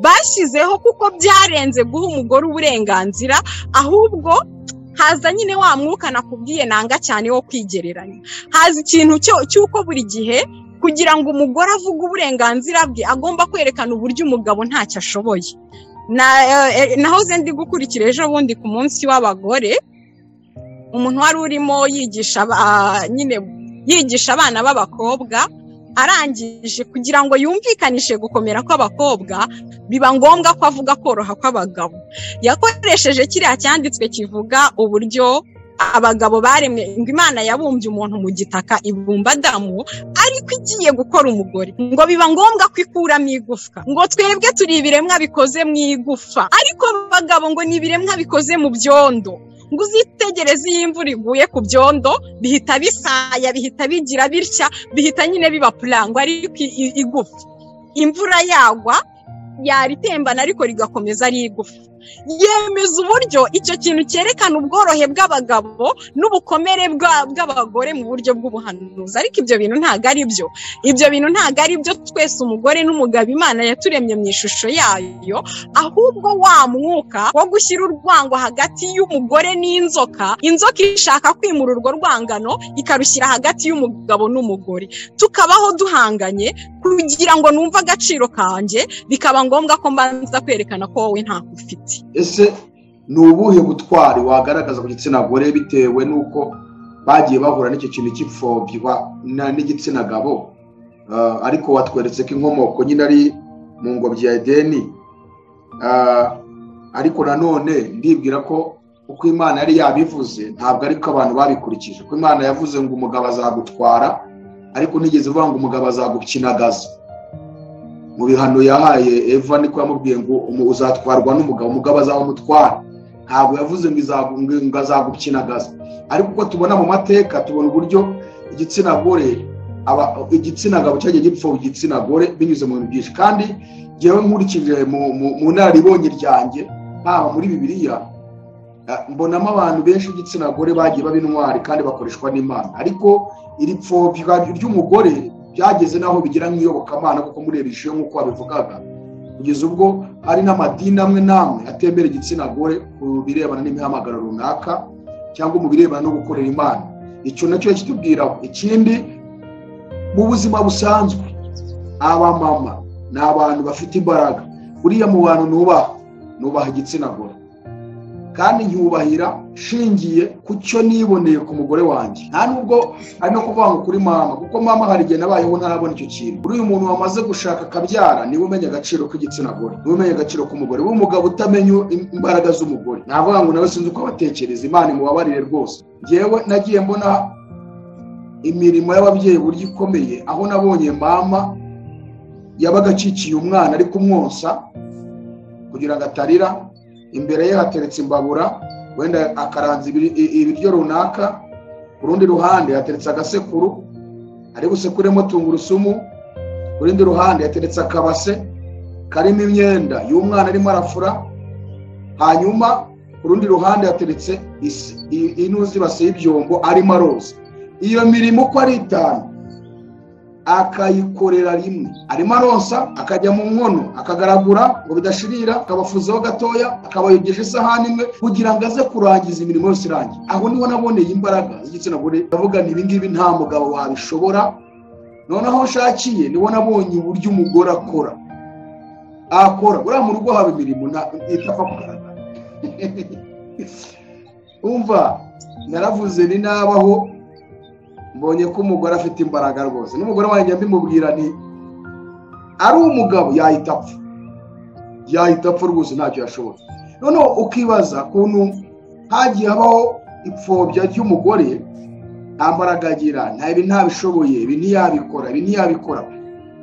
bashyizeho kuko byarenze guha umugore uburenganzira ahubwo haza nyine wa mwuka nakubwiye nanga cyane wo kwigereranya haza ikintu cy'uko buri gihe kugira ngo umugore avuge uburenganzira bwe agomba kwerekana uburyo umugabo ntacyo ashoboye nahoze ndi gukurikira ejo bundi ku munsi w'abagore umuntu wari urimo yigisha abana b'abakobwa arangije kugira ngo yumvikanishe gukomera kw'abakobwa biba ngombwa ko avuga koroha kw'abagabo yakoresheje kiriya cyanditswe kivuga uburyo abagabo baremwe ngo Imana yabumbye umuntu mu gitaka ibumba Adamu ariko igiye gukora umugore ngo biba ngombwa ko ikuramo igufwa ngo twebwe turi ibiremwa bikoze mu igufa ariko abagabo ngo ni ibiremwa bikoze mu byondo ngo uzitegereze iyo imvura iguye ku byondo bihita bisaya bihita bigira bitya bihita nyine biba purango ariko igufa imvura yagwa yaritembana ariko rigakomeza ari igufa yemeza uburyo icyo kintu cyerekana ubworohe bw'abagabo n'ubukomere bw'abagore mu buryo bw'ubuhanuzi ariko ibyo bintu ntago ari byo twese umugore n'umugabo Imana yaturemye mu ishusho yayo ahubwo wa mwuka wo gushyira urwango hagati y'umugore n'inzoka ishaka kwimura urwo rwangano ikarushyira hagati y'umugabo n'umugore tukabaho duhanganye kugira ngo numva agaciro kanje bikaba ngombwa ko mbanza kwerekana ko wowe nta ufite ese ni ubuhe butwari wagaragaza ku gitsina gore bitewe n'uko bagiye bahura n'icyo kintu cy'ipfobya n'igitsina gabo ariko watweretse ko inkomoko nyine ari mu ngobyi ya Edeni ariko nanone ndibwira ko uko Imana yari yabivuze ntabwo ariko abantu babikurikije ko Imana yavuze ngo umugabo azagutwara ariko ntigeze ivuga ngo umugabo azagupyinagaza mu bihano yahaye Eva niko yamubwiye ngo uzatwarwa umugabo azamutwara ntabwo yavuze ngo azagupyinagaza ariko uko tubona mu mateka tubona uburyo igitsina gabo cyagiye gipfobya igitsina gore binyuze mu bintu byinshi kandi ngewe nkurikije mu nararibonye ryanjye haba muri Bibiliya mbonamo abantu benshi igitsina gore bagiye baba intwari kandi bakoreshwa n'Imana ariko iri pfobya ry'umugore byageze naho bigira nk'iyobokamana kuko muri erishiyo nk'uko babivugaga kugeza ubwo hari n'amadini amwe atembera igitsina gore ku birebana n'imihamagaro runaka cyangwa mu birebana no gukorera Imana icyo nacyo kitubwiraho ikindi mu buzima busanzwe abamama ni abantu bafite imbaraga buriya mu bantu nubaha igitsina gore kandi nyubahira shingiye ku cyo niboneye ku mugore wanjye nta nubwo ari no kuvuga ngo kuri mama kuko mama hari igihe nabayeho ntarabona icyo kintu kuri uyu muntu wamaze gushaka akabyara niwe umenya agaciro k'igitsina gore niwe umenya agaciro k'umugore w'umugabo utamenya imbaraga z'umugore navuga ngo nawe sinzi uko abatekereza Imana imubabarire rwose ngewe nagiye mbona imirimo y'ababyeyi buryo ikomeye aho nabonye mama yabaga acikiye umwana ari kumwonsa kugira ngo atarira imbere ye hateretse imbabura wenda akaranza ibiryo runaka ku rundi ruhande hateretse agasekuru ari busekuremo tungurusumu ku rundi ruhande hateretse akabase karimo imyenda y'umwana arimo arafura hanyuma ku rundi ruhande hateretse ibase y'ibyombo arimo aroza iyo mirimo uko ari 5 akayikorera rimwe arimo aronsa akajya mu nkono akagaragura ngo bidashirira akabafuzaho gatoya akabayogesha isahani imwe kugira ngo aze kurangiza imirimo yose irangiye aho niho naboneye imbaraga z'igitsina gore ndavuga ni ibingibi nta mugabo wabishobora noneho nshakiye nibo nabonye uburyo umugore akora uriya mu rugo haba imirimo itapfa kugaragara. umva naravuze ni nabaho mbonye ko umugore afite imbaraga rwose, n'umugore wanjye mbimubwira ni ari umugabo yahita apfa rwose ntacyo yashobora. noneho ukibaza ukuntu hagiye habaho ipfobya ry'umugore, nta mbaraga agira, ntabishoboye, ibi ntiyabikora.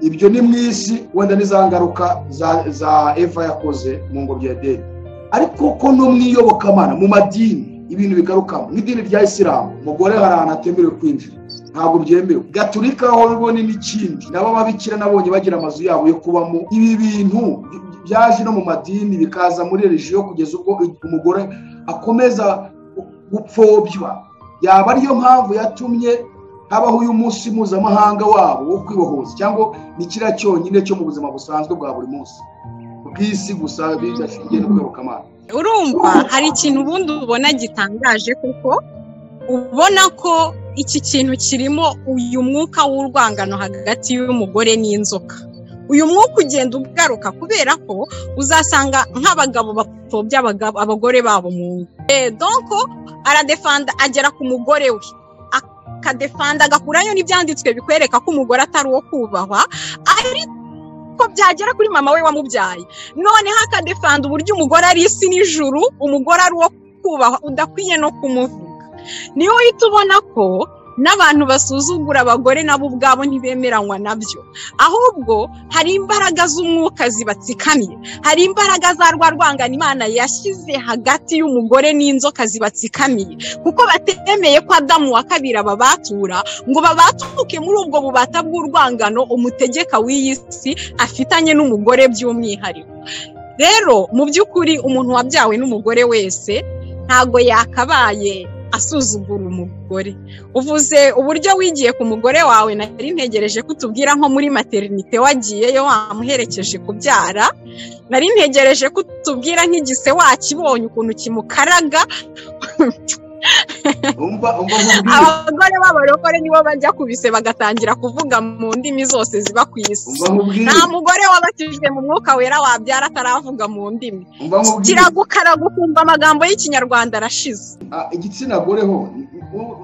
Ibyo ni mu isi, wenda n'iza ngaruka za Eva yakoze mu ngobyi ya Edeni. ariko ko no mu iyobokamana mu madini ibintu bigarukamo, nk'idini rya Isilamu umugore hari ahantu atemerewe kwinjira, ntabwo byemewe. Gatolika aho rubone n'ikindi, nabo babikira nabonye bagira amazu yabo yo kubamo. Ibi bintu byaje no mu madini bikaza muri religiyo kugeza ubwo umugore akomeza gupfobya. Yaba ariyo mpamvu yatumye habaho uyu munsi mpuzamahanga wabo wo kwibohoza, cyangwa ni kiriya cyonyine cyo mu buzima busanzwe bwa buri munsi bw'isi gusa bidashingiye no kwibokamana. Urumva hari ikintu ubundi ubona gitangaje, kuko ubona ko iki kintu kirimo uyu mwuka w'urwangano hagati y'umugore n'inzoka. Uyu mwuka ugenda ugaruka kubera ko uzasanga nk'abagabo bapfobya abagore babo mu donc aradefanda, agera ku mugore we akadefanda, agakurayo n'ibyanditswe bikwereka ko umugore atari uwo kubahwa, ariko byagera kuri mama we wamubyaye noneho akadefanda uburyo umugore ari isi n'ijuru, umugore ari uwo kubahwa udakwiye no kumuvuga. Niyo uhita ubona ko n'abantu basuzugura abagore nabo ubwabo ntibemeranywa nabyo, ahubwo hari imbaraga z'umwuka zibatsikamiye, hari imbaraga za rwangano Imana yashyize hagati y'umugore n'inzoka zibatsikamiye, kuko batemeye ko Adamu wa kabiri ababatura ngo babatuke muri ubwo bubata bw'urwangano umutegeka w'iyi si afitanye n'umugore by'umwihariko. Rero mu by'ukuri umuntu wabyawe n'umugore wese ntago yakabaye asuzugura umugore. Uvuze uburyo wigiye ku mugore wawe, nari ntegereje ko utubwira nko muri maternité wagiyeyo wamuherekeje kubyara, nari ntegereje ko utubwira nk'igise wakibonye ukuntu kimukaraga. Abagore b'abarokore nibo bajya kubise bagatangira kuvuga mu ndimi zose ziba ku isi. Nta mugore wabatijwe mu mwuka wera wabyara ataravuga mu ndimi, kiragukaraga ukumva amagambo y'ikinyarwanda arashize. Igitsina gore ho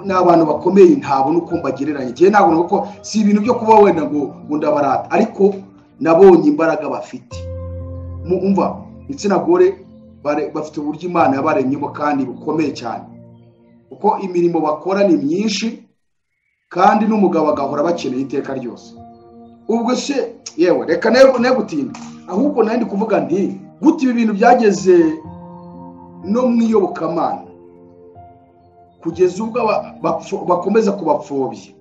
ni abantu bakomeye, ntabona uko mbagereranya. Ngiye ntabona ko si ibintu byo kuba wenda ngo ndabarata, ariko nabonye imbaraga bafite. Umva igitsina gore bafite uburyo Imana yabaremyemo kandi bukomeye cyane, kuko imirimo bakora ni myinshi kandi n'umugabo agahora bakeneye iteka ryose. Ubwo se yewe reka ne gutinda, ahubwo nandi kuvuga nti gute ibi bintu byageze no mu iyobokamana kugeza ubwo bakomeza kubapfobya.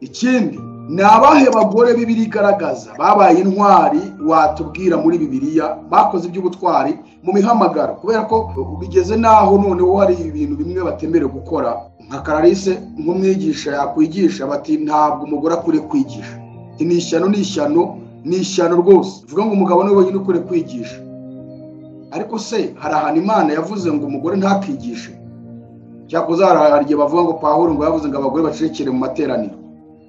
Ikindi ni abahe bagore Bibiliya igaragaza babaye intwari watubwira muri Bibiliya, bakoze iby'ubutwari mu mihamagaro, kubera ko bigeze naho noneho hari ibintu bimwe batemerewe gukora. Nka Clarisse nk'umwigisha yakwigisha bati ntabwo umugore akwiye kwigisha, ni ishyano rwose. Vuga ngo umugabo niwe wenyine ukwiye kwigisha, ariko se hari ahantu Imana yavuze ngo umugore ntakigishe? Cyakoze hari igihe bavuga ngo Pawulo ngo yavuze ngo abagore bacecekere mu materaniro,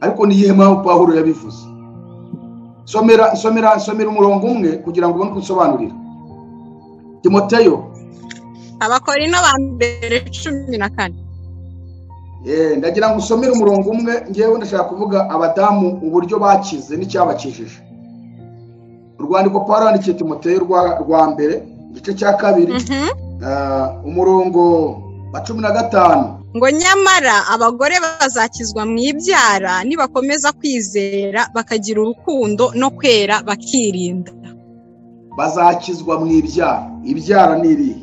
ariko ni iyihe mpamvu Pawulo yabivuze? Somera umurongo umwe kugira ngo ubone kusobanurira. Timoteyo, Abakorino ba mbere 14. Ndagira ngo usomere umurongo umwe. Ngewe ndashaka kuvuga abadamu uburyo bakize n'icyabakijije. Urwandiko Pawulo yandikiye Timoteyo rwa mbere igice cya 2 umurongo wa 15 ngo nyamara abagore bazakizwa mu ibyara nibakomeza kwizera bakagira urukundo no kwera bakirinda. Bazakizwa mu ibyara niri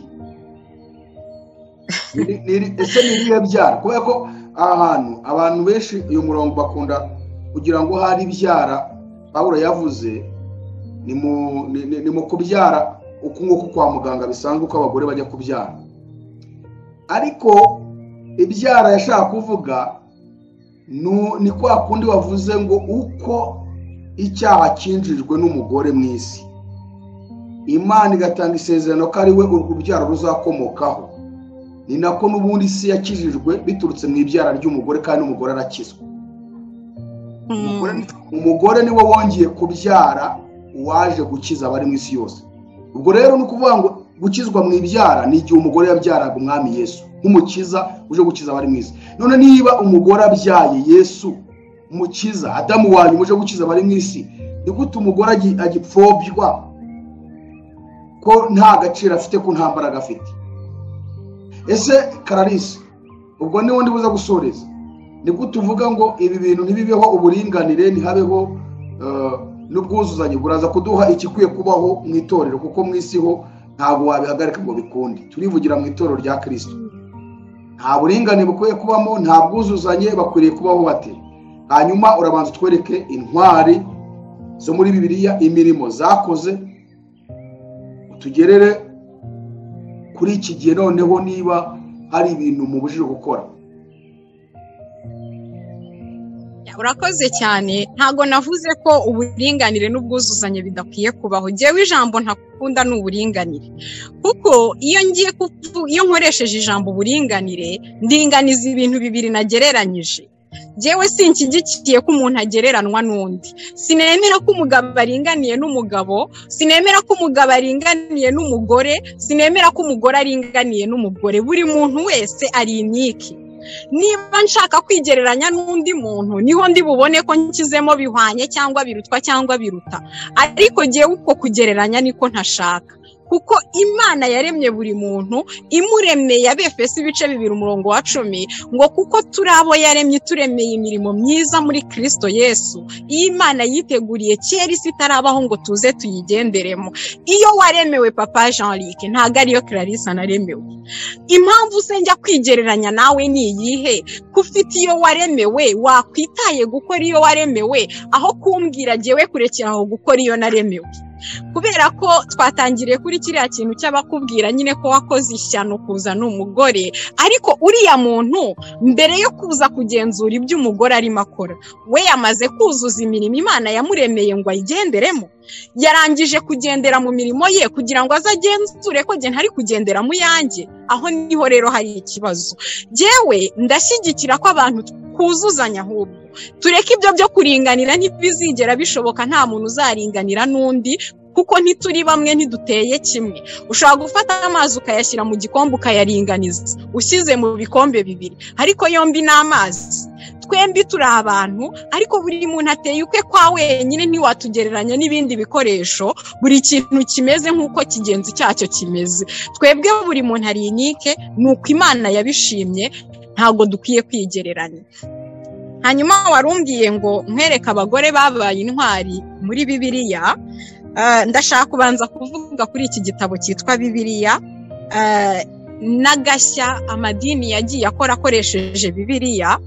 ese niriye byara, kubera ko abantu benshi uyu murongo bakunda kugira ngo hari ibyara. Pawulo yavuze ni mu kubyara uko nguko kwa muganga bisanzwe uko abagore bajya kubyara, ariko ibyara yashaka kuvuga ni kwa kundi wavuze ngo uko icyaha cyinjijwe n'umugore mu isi, Imana igatanga isezerano ko ari we urubyaro ruzakomokaho, ni nako n'ubundi isi yakijijwe biturutse mu ibyara ry'umugore, kandi n'umugore arakizwa. umugore niwe wongeye kubyara uwaje gukiza abari mu isi yose. Ubwo rero ni ukuvuga ngo gukizwa mu ibyara ni igihe umugore yabyaraga umwami Yesu nk'umukiza uje gukiza abari mu isi. None niba umugore abyaye Yesu umukiza, Adamu wanyu uje gukiza abari mu isi, ni gute umugore agipfobya ko nta gaciro afite, ko nta mbaraga afite? Ese Clarisse, ubwo niwo ndibuza gusoreza, ni gute uvuga ngo ibi bintu ntibibeho uburinganire, ntihabeho n'ubwuzuzanye? Buraza kuduha ikikwiye kubaho mu itorero, kuko mu isi ho ntabwo wabihagarika ngo bikunde. Turivugira mu itorero rya Kristo, nta buringanire bukwiye kubamo, nta bwuzuzanye, bakwiriye kubaho bate? Hanyuma urabanza twereke intwari zo muri Bibiliya, imirimo zakoze, tugerere kuri iki gihe noneho niba hari ibintu mubujije gukora. Urakoze cyane. Ntago navuze ko uburinganire n'ubwuzuzanye bidakwiye kubaho. Jewe ijambo ntakunda n'uburinganire, kuko iyo nkoresheje ijambo uburinganire ndinganiza ibintu bibiri nagereranyije. Jewe sinshyigikiye ko umuntu agereranwa n'undi. Sinemera ko umugabo aringaniye n'umugabo, sinemera ko umugabo aringaniye n'umugore, sinemera ko umugore aringaniye n'umugore. Buri muntu wese ari unike. Niba nshaka kwigereranya n'undi muntu, niho ndi bubone ko nkizemo bihwanye cyangwa birutwa cyangwa biruta. Ariko jewe uko kugereranya niko ntashaka, kuko Imana yaremye buri muntu, imuremeye Abefeso 2:10 ngo kuko turi abo yaremye turemeye imirimo myiza muri Kristo Yesu, Imana yiteguriye kera isi itarabaho ngo tuze tuyigenderemo. Iyo waremewe Papa Jean-Luc, ntago ariyo Clarisse naremewe. Impamvu se njya kwigereranya nawe ni iyihe? Kufite iyo waremewe, wakwitaye gukora iyo waremewe aho kumbwira jewe kurekeraho gukora iyo naremewe. Kubera ko twatangiriye kuri kiriya kintu cy'abakubwira nyine ko wakoze ishyano kuza n'umugore, ariko uriya muntu mbere yo kuza kugenzura ibyo umugore arimo akora, we yamaze kuzuza imirimo Imana yamuremeye ngo ayigenderemo. Yarangije kugendera mu mirimo ye kugira ngo azagenzure ko je ntari kugendera mu yanjye. Aho niho rero hari ikibazo. Jewe ndashyigikira ko abantu kuzuzanya, ahubwo tureke ibyo byo kuringanira ntibizigera bishoboka. Nta muntu uzaringanira n'undi, kuko ntituri bamwe, ntiduteye kimwe. Ushobora gufata amazi ukayashyira mu gikombe ukayaringaniza ushyize mu bikombe bibiri, ariko yombi n'amazi. Twembi turi abantu, ariko buri muntu ateye ukwe kwa wenyine, ntiwatugereranya n'ibindi bikoresho. Buri kintu kimeze nk'uko kigenzi cyacyo kimeze. Twebwe buri muntu ari unike, nuko Imana yabishimye, ntago dukwiye kwigereranya. Hanyuma warumbwiye ngo nkwereka abagore babaye intwari muri Bibiliya. Ndashaka kubanza kuvuga kuri iki gitabo cyitwa Bibiliya, n'agashya amadini yagiye akora akoresheje Bibiliya.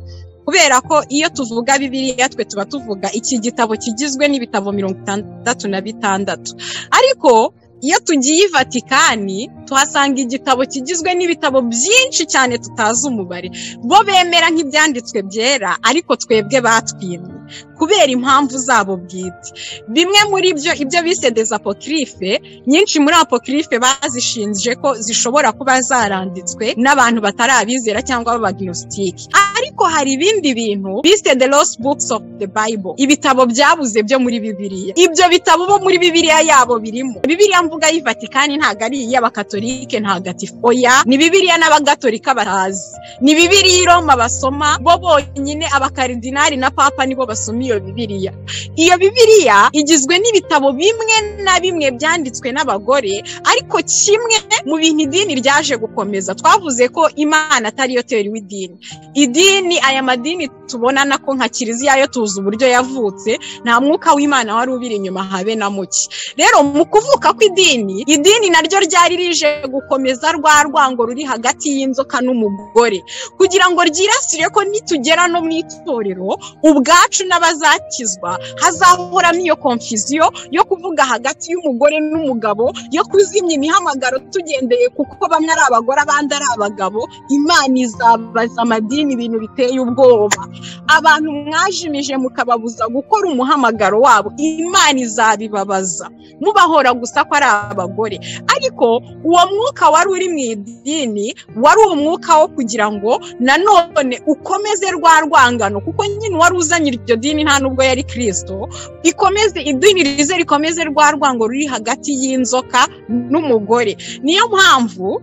Kubera ko iyo tuvuga Bibiliya twe tuba tuvuga iki gitabo kigizwe n'ibitabo 66, ariko iyo tugiye i Vatikani tuhasanga igitabo kigizwe n'ibitabo byinshi cyane tutazi umubare. Bo bemera nk'ibyanditswe byera, ariko twebwe batwimye kubera impamvu zabo bwite. Bimwe muri ibyo bise des apocryphes, nyinshi muri apocryphes bazishinje ko zishobora kuba zaranditswe n'abantu batarabizera cyangwa b'abagnostique. Ariko hari ibindi bintu bise the lost books of the Bible, ibitabo byabuze byo muri Bibiliya. Ibyo bitabo bo muri Bibiliya yabo birimo. Bibiliya mvuga y'i Vatikani ntago ari iy'abakatolike ntagatifu, oya, ni Bibiliya n'abagatolika batazi. Ni Bibiliya i Roma basoma bo bonyine, abakaridinari na papa nibo basoma iyo Bibiliya. Iyo Bibiliya igizwe n'ibitabo bimwe na bimwe byanditswe n'abagore, ariko kimwe mu bintu idini ryaje gukomeza. Twavuze ko Imana atari yo teri w'idini. Idini, aya madini tubona nako nka Kiliziya yo tuzi uburyo yavutse, nta mwuka w'Imana wari ubiri inyuma habe na muki. Rero mu kuvuka idini naryo ryari rije gukomeza rwa rwango ruri hagati y'inzoka n'umugore, kugira ngo ryirasire ko nitugera no mu itorero ubwacu n'abazakizwa hazahoramo iyo confusion yo kuvuga hagati y'umugore n'umugabo, yo kuzimya imihamagaro tugendeye kuko bamwe ari abagore abandi ari abagabo. Imana izabaza amadini ibintu biteye ubwoba. Abantu mwajimije mukababuza gukora umuhamagaro wabo, Imana izabibabaza mubahora gusa ko ari abagore. Ariko uwo mwuka wari uri mu idini wari umwuka wo kugira ngo nanone ukomeze rwa rwangano, kuko nyine wari uzanye iryo dini nta nubwo yari Kristo, ikomeze idini rize rikomeze rwa rwango ruri hagati y'inzoka n'umugore. Niyo mpamvu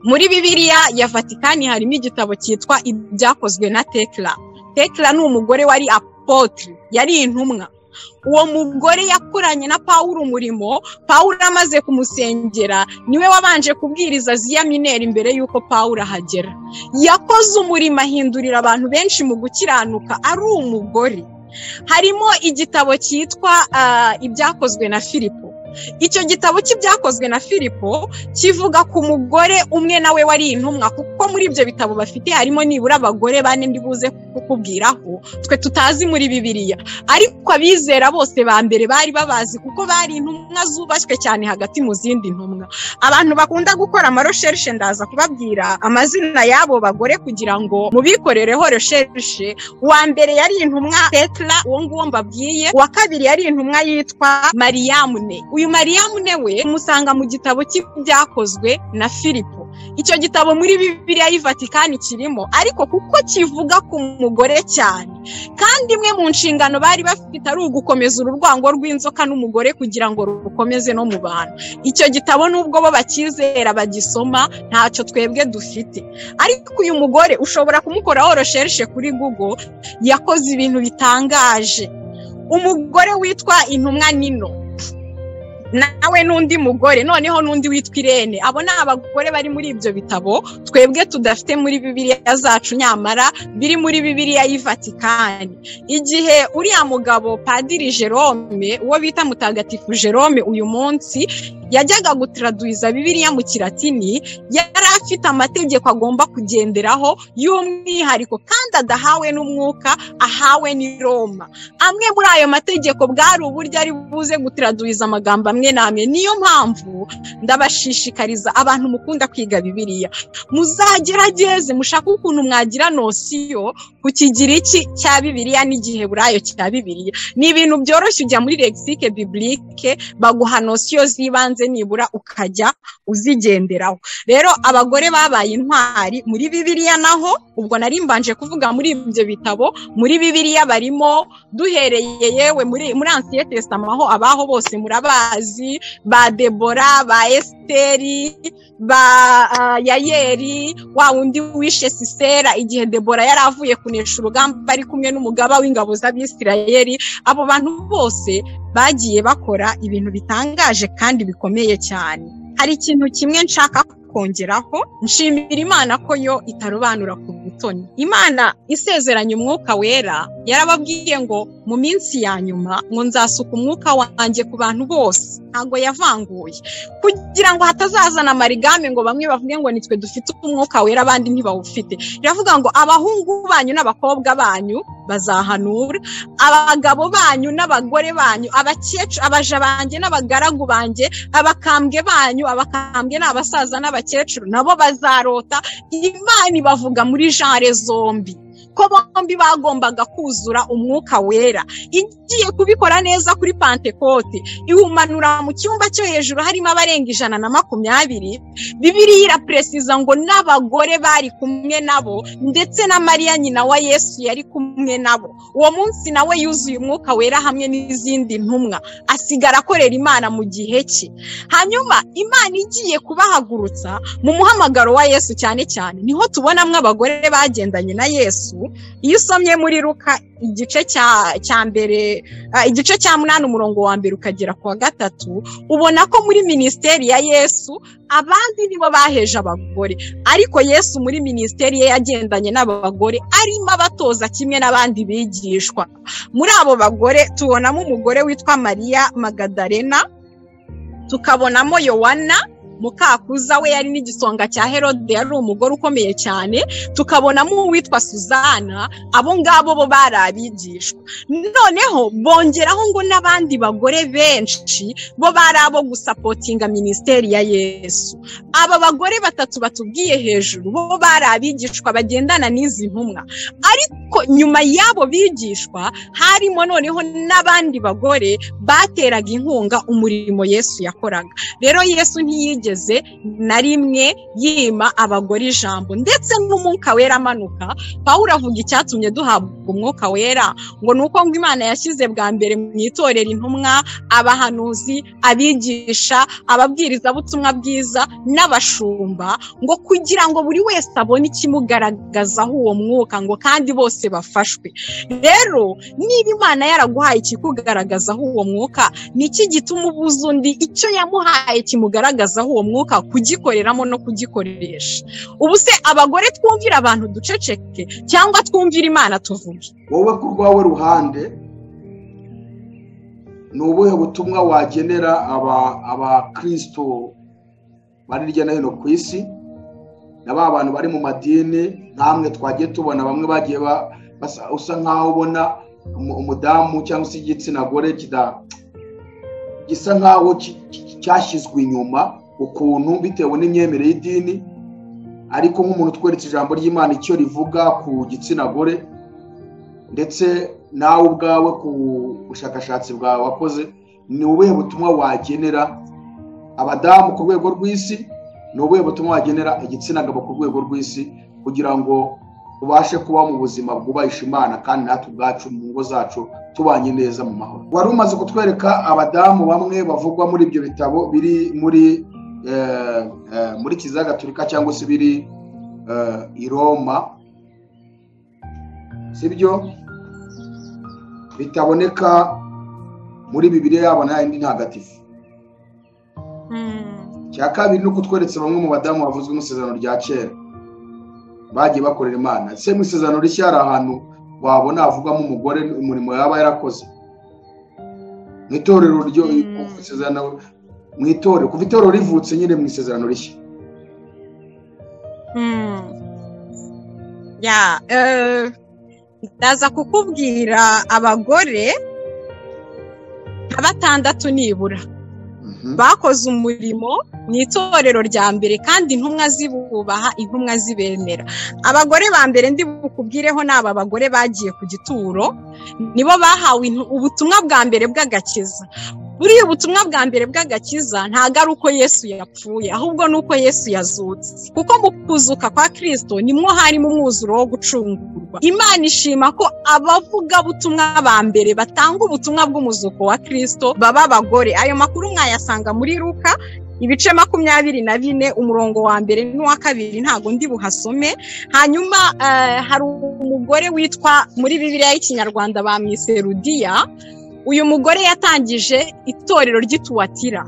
muri Bibiliya ya Vatikani harimo igitabo cyitwa Ibyakozwe na Tekla. Tekla ni umugore wari apotre, yari intumwa. Uwo mugore yakoranye na Pawulo umurimo. Pawulo amaze kumusengera niwe wabanje kubwiriza Aziya Mineri imbere yuko Pawulo ahagera. Yakoze umurimo ahindurira abantu benshi mu gukiranuka ari umugore. Harimo igitabo cyitwa Ibyakozwe na Filipo. Icyo gitabo cy'Ibyakozwe na Filipo kivuga ku mugore umwe nawe wari intumwa, kuko muri ibyo bitabo bafite harimo nibura abagore bane ndibuze kukubwiraho twe tutazi muri Bibiliya, ariko abizera bose ba mbere bari babazi kuko bari intumwa zubashywe cyane hagati mu zindi ntumwa. Abantu bakunda gukora amarecherche ndaza kubabwira amazina y'abo bagore kugira ngo mubikorereho recherche. Uwa mbere yari intumwa Tekla, uwo nguwo mbabwiye. Uwa kabiri yari intumwa yitwa Mariyamune. Uyu Mariyamune we musanga mu gitabo cy'Ibyakozwe na Filipo. Icyo gitabo muri Bibiliya y'i Vatikani kirimo, ariko kuko kivuga ku mugore cyane kandi imwe mu nshingano bari bafite ari ugukomeza urwango rw'inzoka n'umugore kugira ngo rukomeze no mu bantu. Icyo gitabo nubwo bo bakizera bagisoma ntacyo twebwe dufite, ariko uyu mugore ushobora kumukoraho recherche kuri Google, yakoze ibintu bitangaje. Umugore witwa intumwa Nino nawe n'undi mugore, noneho n'undi witwa Irene. Abo ni abagore bari muri ibyo bitabo twebwe tudafite muri Bibiliya zacu, nyamara biri muri Bibiliya y'i Vatikani. Igihe uriya mugabo Padiri Jerome, uwo bita Mutagatifu Jerome uyu munsi, yajyaga gutraduiza Bibiliya mu Kilatini, yari afite amategeko agomba kugenderaho y'umwihariko kandi adahawe n'umwuka, ahawe ni Roma. Amwe muri ayo mategeko bwari uburyo ari buze gutraduiza amagambo amwe namwe. Niyo mpamvu ndabashishikariza abantu mukunda kwiga Bibiliya, muzagerageze mushaka ukuntu mwagira nosiyo ku kigiriki cya Bibiliya n'igihe burayo cya Bibiliya. Ni ibintu byoroshye, ujya muri lexique biblique baguha nosiyo zibanze nibura ukajya uzigenderaho. Rero abagore babaye intwari muri Bibiliya naho, ubwo nari mbanje kuvuga muri ibyo bitabo. Muri Bibiliya barimo duhereye yewe muri Ancien Testament aho abaho bose murabazi, ba Debora, ba Esteri, ba Yayeri, wa wundi wishe Sisera igihe Debora yari avuye kunesha urugamba ari kumwe n'umugaba w'ingabo z'Abisirayeli. Abo bantu bose bagiye bakora ibintu bitangaje kandi bikomeye cyane. Hari ikintu kimwe nshaka kongeraho, nshimira Imana ko yo itarobanura ku butoni. Imana isezeranya umwuka wera, yarababwiye ngo mu minsi ya nyuma ngo nzasuka umwuka wanjye ku bantu bose, ntago yavanguye, kugira ngo hatazazana amarigame ngo bamwe bavuge ngo nitwe dufite umwuka wera abandi ntibawufite. Iravuga ngo abahungu banyu n'abakobwa banyu bazahanura, abagabo banyu n'abagore banyu, abakecuru, abaja banjye n'abagaragu banjye, abakambwe banyu, abakambwe n'abasaza n'abakecuru nabo bazarota. Imana ibavuga muri genre zombi ko bombi bagombaga kuzura umwuka wera. Igiye kubikora neza kuri Pentecote, iwumanura mu cyumba cyo hejuru harimo abarenga 120. Bibiliya irapresiza ngo n'abagore bari kumwe nabo, ndetse na Mariya nyina wa Yesu yari kumwe nabo. Uwo munsi nawe yuzuye umwuka wera hamwe n'izindi ntumwa, asigara akorera Imana mu gihe cye. Hanyuma Imana igiye kubahagurutsa mu muhamagaro wa Yesu cyane cyane, niho tubonamwe abagore bagendanye na Yesu. Iyo usomye muri Luka igice cya mbere, igice cya 8 umurongo wa mbere ukagera ku wa 3, ubona ko muri ministeri ya Yesu abandi nibo baheje abagore, ariko Yesu muri ministeri ye yagendanye n'abagore, arimo abatoza kimwe n'abandi bigishwa. Muri abo bagore tubonamo umugore witwa Mariya Magdalena, tukabonamo Yohana Mukakuza we yari n'igisonga cya Herode, yari umugore ukomeye cyane. Tukabonamo uwitwa Suzana. Abo ngabo bo bari abigishwa. Noneho bongeraho ngo n'abandi bagore benshi bo bari abo gusapotinga ministeri ya Yesu. Aba bagore batatu batubwiye hejuru bo bari abigishwa bagendana n'izi ntumwa. Ariko nyuma y'abo bigishwa harimo noneho n'abandi bagore bateraga inkunga umurimo Yesu yakoraga. Rero Yesu ntiyigeze na rimwe yima abagore ijambo, ndetse n'umwuka wera amanuka. Pawulo avuga icyatumye duhabwa umwuka wera ngo nuko ngo Imana yashyize bwa mbere mu itorero intumwa, abahanuzi, abigisha, ababwiriza butumwa bwiza n'abashumba, ngo kugira ngo buri wese abone ikimugaragazaho uwo mwuka, ngo kandi bose bafashwe. Rero niba Imana yaraguhaye ikikugaragazaho uwo mwuka, niki gituma ubuza undi icyo yamuhaye kimugaragazaho uwo mwuka kugikoreramo no kugikoresha? Ubu se abagore twumvira abantu duceceke cyangwa twumvira Imana tuvuge? Wowe ku rwawe ruhande ni ubuhe butumwa wagenera abakristo bari hirya no hino ku isi, na ba bantu bari mu madini? Namwe twagiye tubona bamwe bagiye usa nkaho ubona umudamu cyangwa se igitsina gore gisa nkaho cyashyizwe inyuma ukuntu bitewe n'imyemerere y'idini, ariko nk'umuntu tweretse ijambo ry'Imana icyo rivuga ku gitsina gore, ndetse nawe ubwawe ku bushakashatsi bwawe wakoze, ni ubuhe butumwa wagenera abadamu ku rwego rw'isi? Ni ubuhe butumwa wagenera igitsina gabo ku rwego rw'isi, kugira ngo tubashe kuba mu buzima bwubahisha Imana kandi natwe ubwacu mu ngo zacu tubanye neza mu mahoro? Wari umaze kutwereka abadamu bamwe bavugwa muri ibyo bitabo biri muri Kiliziya Gatolika cyangwa se biri i Roma, sibyo? Bitaboneka muri Bibiliya yabo n'ayindi ntagatifu. Cya kabiri no kutweretse bamwe mu badamu bavuzwe mu isezerano rya kera bagiye bakorera Imana. Se mu isezerano rishya hari ahantu wabona havugamo umugore umurimo yaba yarakoze mu itorero ryo isezerano, mu itorero kuva itorero rivutse nyine mu isezerano rishya? ndaza kukubwira abagore batandatu nibura bakoze umurimo mu itorero rya mbere, kandi intumwa zibubaha, intumwa zibemera. Abagore ba mbere ndi bukubwireho n'aba bagore bagiye ku gituro, nibo bahawe ubutumwa bwa mbere bw'agakiza. Buriya ubutumwa bwa mbere bw'agakiza ntago ari uko Yesu yapfuye, ahubwo nuko Yesu yazutse, kuko mu kuzuka kwa Kristo nimwo harimo umwuzuro wo gucungurwa. Imana ishima ko abavuga butumwa ba mbere batanga ubutumwa bw'umuzuko wa Kristo baba abagore. Ayo makuru mwayasanga muri Luka ibice 24 umurongo wa mbere n'uwa kabiri, ntago ndi buhasome. Hanyuma hari umugore witwa muri Bibiliya y'Ikinyarwanda bamwise Rudiya. Uyu mugore yatangije itorero ry'Ituwatira.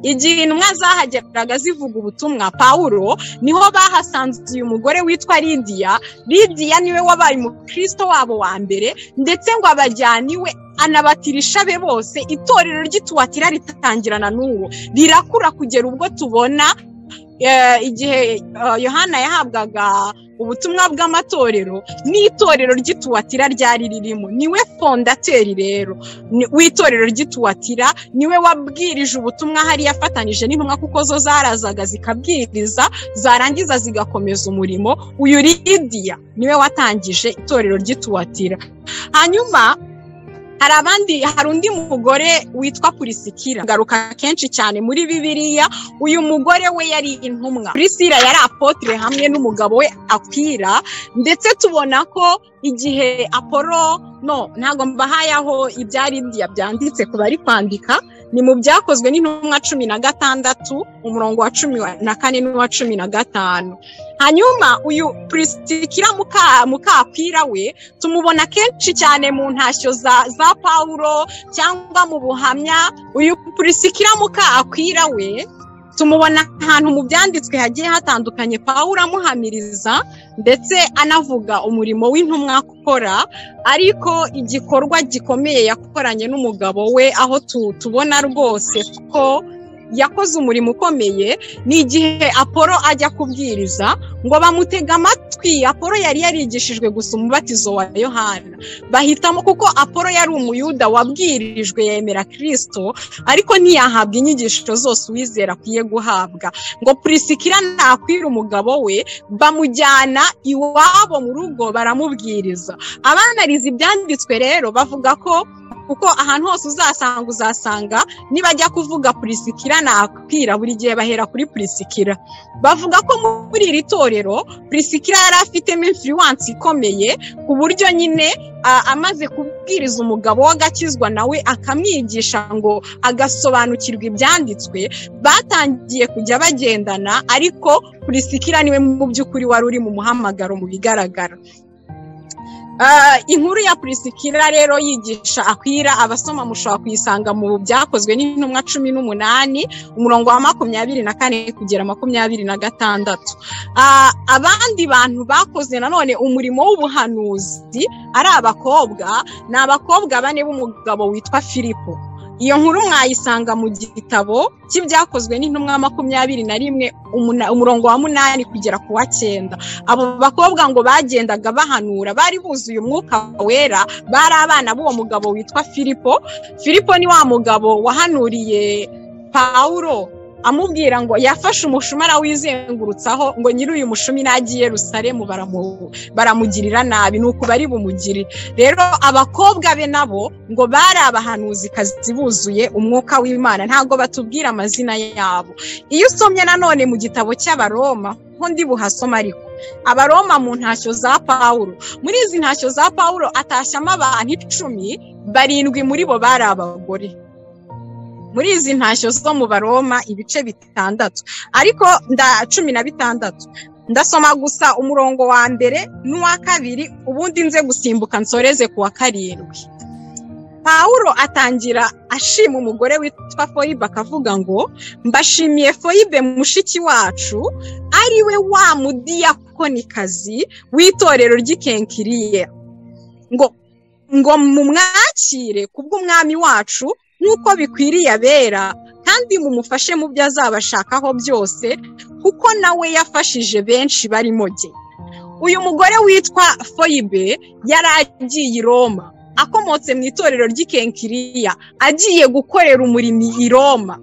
Igihe intumwa zahageraga zivuga ubutumwa, Pawulo niho bahasanze uyu mugore witwa Lidiya. Lidiya niwe wabaye umukristo wabo wa mbere, ndetse ngo abajyana iwe anabatirisha be bose. Itorero ry'Ituwatira ritangirana n'uwo rirakura kugera ubwo tubona igihe Yohana yahabwaga ubutumwa bw'amatorero, n'itorero ry'Ituwatira ryari ririmo. Niwe fondateri rero w'itorero ry'Ituwatira, niwe wabwirije ubutumwa hari yafatanije n'intumwa, kuko zo zarazaga zikabwiriza zarangiza zigakomeza umurimo. Uyu Lidiya niwe watangije itorero ry'Ituwatira. Hanyuma hari undi mugore witwa Purisikira, garuka kenshi cyane muri Bibiliya. Uyu mugore we yari intumwa. Purisira yari apotre hamwe n'umugabo we Akwila, ndetse tubona ko igihe Apolo ntago mbahaye aho ibyari byanditse ku bari kwandika, ni mu byakozwe n'intumwa 16 umurongo wa 14 n'uwa 15. Hanyuma uyu Purisikira muka Akwila we tumubona kenshi cyane mu ntashyo za Pawulo cyangwa mu buhamya. Uyu Purisikira muka Akwila we tumubona ahantu mu byanditswe hagiye hatandukanye Pawulo amuhamiriza, ndetse anavuga umurimo w'intumwa akora. Ariko igikorwa gikomeye yakoranye n'umugabo we, aho tubona rwose ko yakoze umurimo ukomeye ni igihe Apolo ajya kubwiriza ngo bamutega amatwi. Apolo yari yarigishijwe gusa umubatizo wa Yohana, bahitamo kuko Apolo yari umuyuda wabwirijwe yemera Kristo, ariko ntiyahabwa inyigisho zose uwizera akwiye guhabwa. Ngo Prisikila na Akwila umugabo we bamujyana iwabo mu rugo baramubwiriza. Abanariza ibyanditswe rero bavuga ko kuko ahantu hose uzasanga nibajya kuvuga Prisikila na Akwila buri gihe bahera kuri Prisikila. Bavuga ko muri iri torero Prisikila yari afitemo influence ikomeye ku buryo nyine amaze kubwiriza umugabo w'agakizwa nawe akamwigisha ngo agasobanukirwa ibyanditswe, batangiye kujya bagendana, ariko Prisikila niwe mu by'ukuri wari uri mu muhamagaro mu bigaragara. Inkuru ya Prisikila rero yigisha Akwila, abasoma mushobora kuyisanga mu byakozwe n'intumwa 18 umurongo wa 24 kugera 26. Abandi bantu bakoze nanone umurimo w'ubuhanuzi ari abakobwa, ni abakobwa bane b'umugabo witwa Filipo. Iyo nkuru mwayisanga mu gitabo cy'ibyakozwe n'intumwa 21 umurongo wa 8 kugera ku wa 9. Abo bakobwa ngo bagendaga bahanura, bari buzuye umwuka wera, bari abana b'uwo mugabo witwa Filipo. Filipo ni wa mugabo wahanuriye Paulo amubwira ngo yafashe umushumara wizengurutsaho ngo nyiri uyu mushumi nagiye Yerusalemu baramugirira nabi, nuko bari bumugirire. Rero abakobwa be nabo ngo bari abahanuzi kazi buzuye umwuka w'Imana, ntago batubwira amazina yabo. Iyo usomye nanone mu gitabo cy'Abaroma ho ndi buhasoma, ariko Abaroma mu ntashyo za Paulo, muri izi ntashyo za Paulo atashyamo abantu 10, 7 muri bo bari abagore. Muri izi ntashyo zo mu Baroma ibice 6, ariko 16 ndasoma gusa umurongo wa mbere n'uwa 2, ubundi nze gusimbuka nsoreze ku wa 7. Paulo atangira ashima umugore witwa Foyibe akavuga ngo mbashimiye Foyibe mushiki wacu, ari we wa mudiyakonikazi w'itorero ry'Ikenkiriya, ngo mumwakire kubw'umwami wacu nk'uko bikwiriye abera, kandi mumufashe mu byo azabashakaho byose, kuko nawe yafashije benshi barimo jye. Uyu mugore witwa Foyibe yari agiye i Roma, akomotse mu itorero ry'Ikenkiriya, agiye gukorera umurimo i Roma.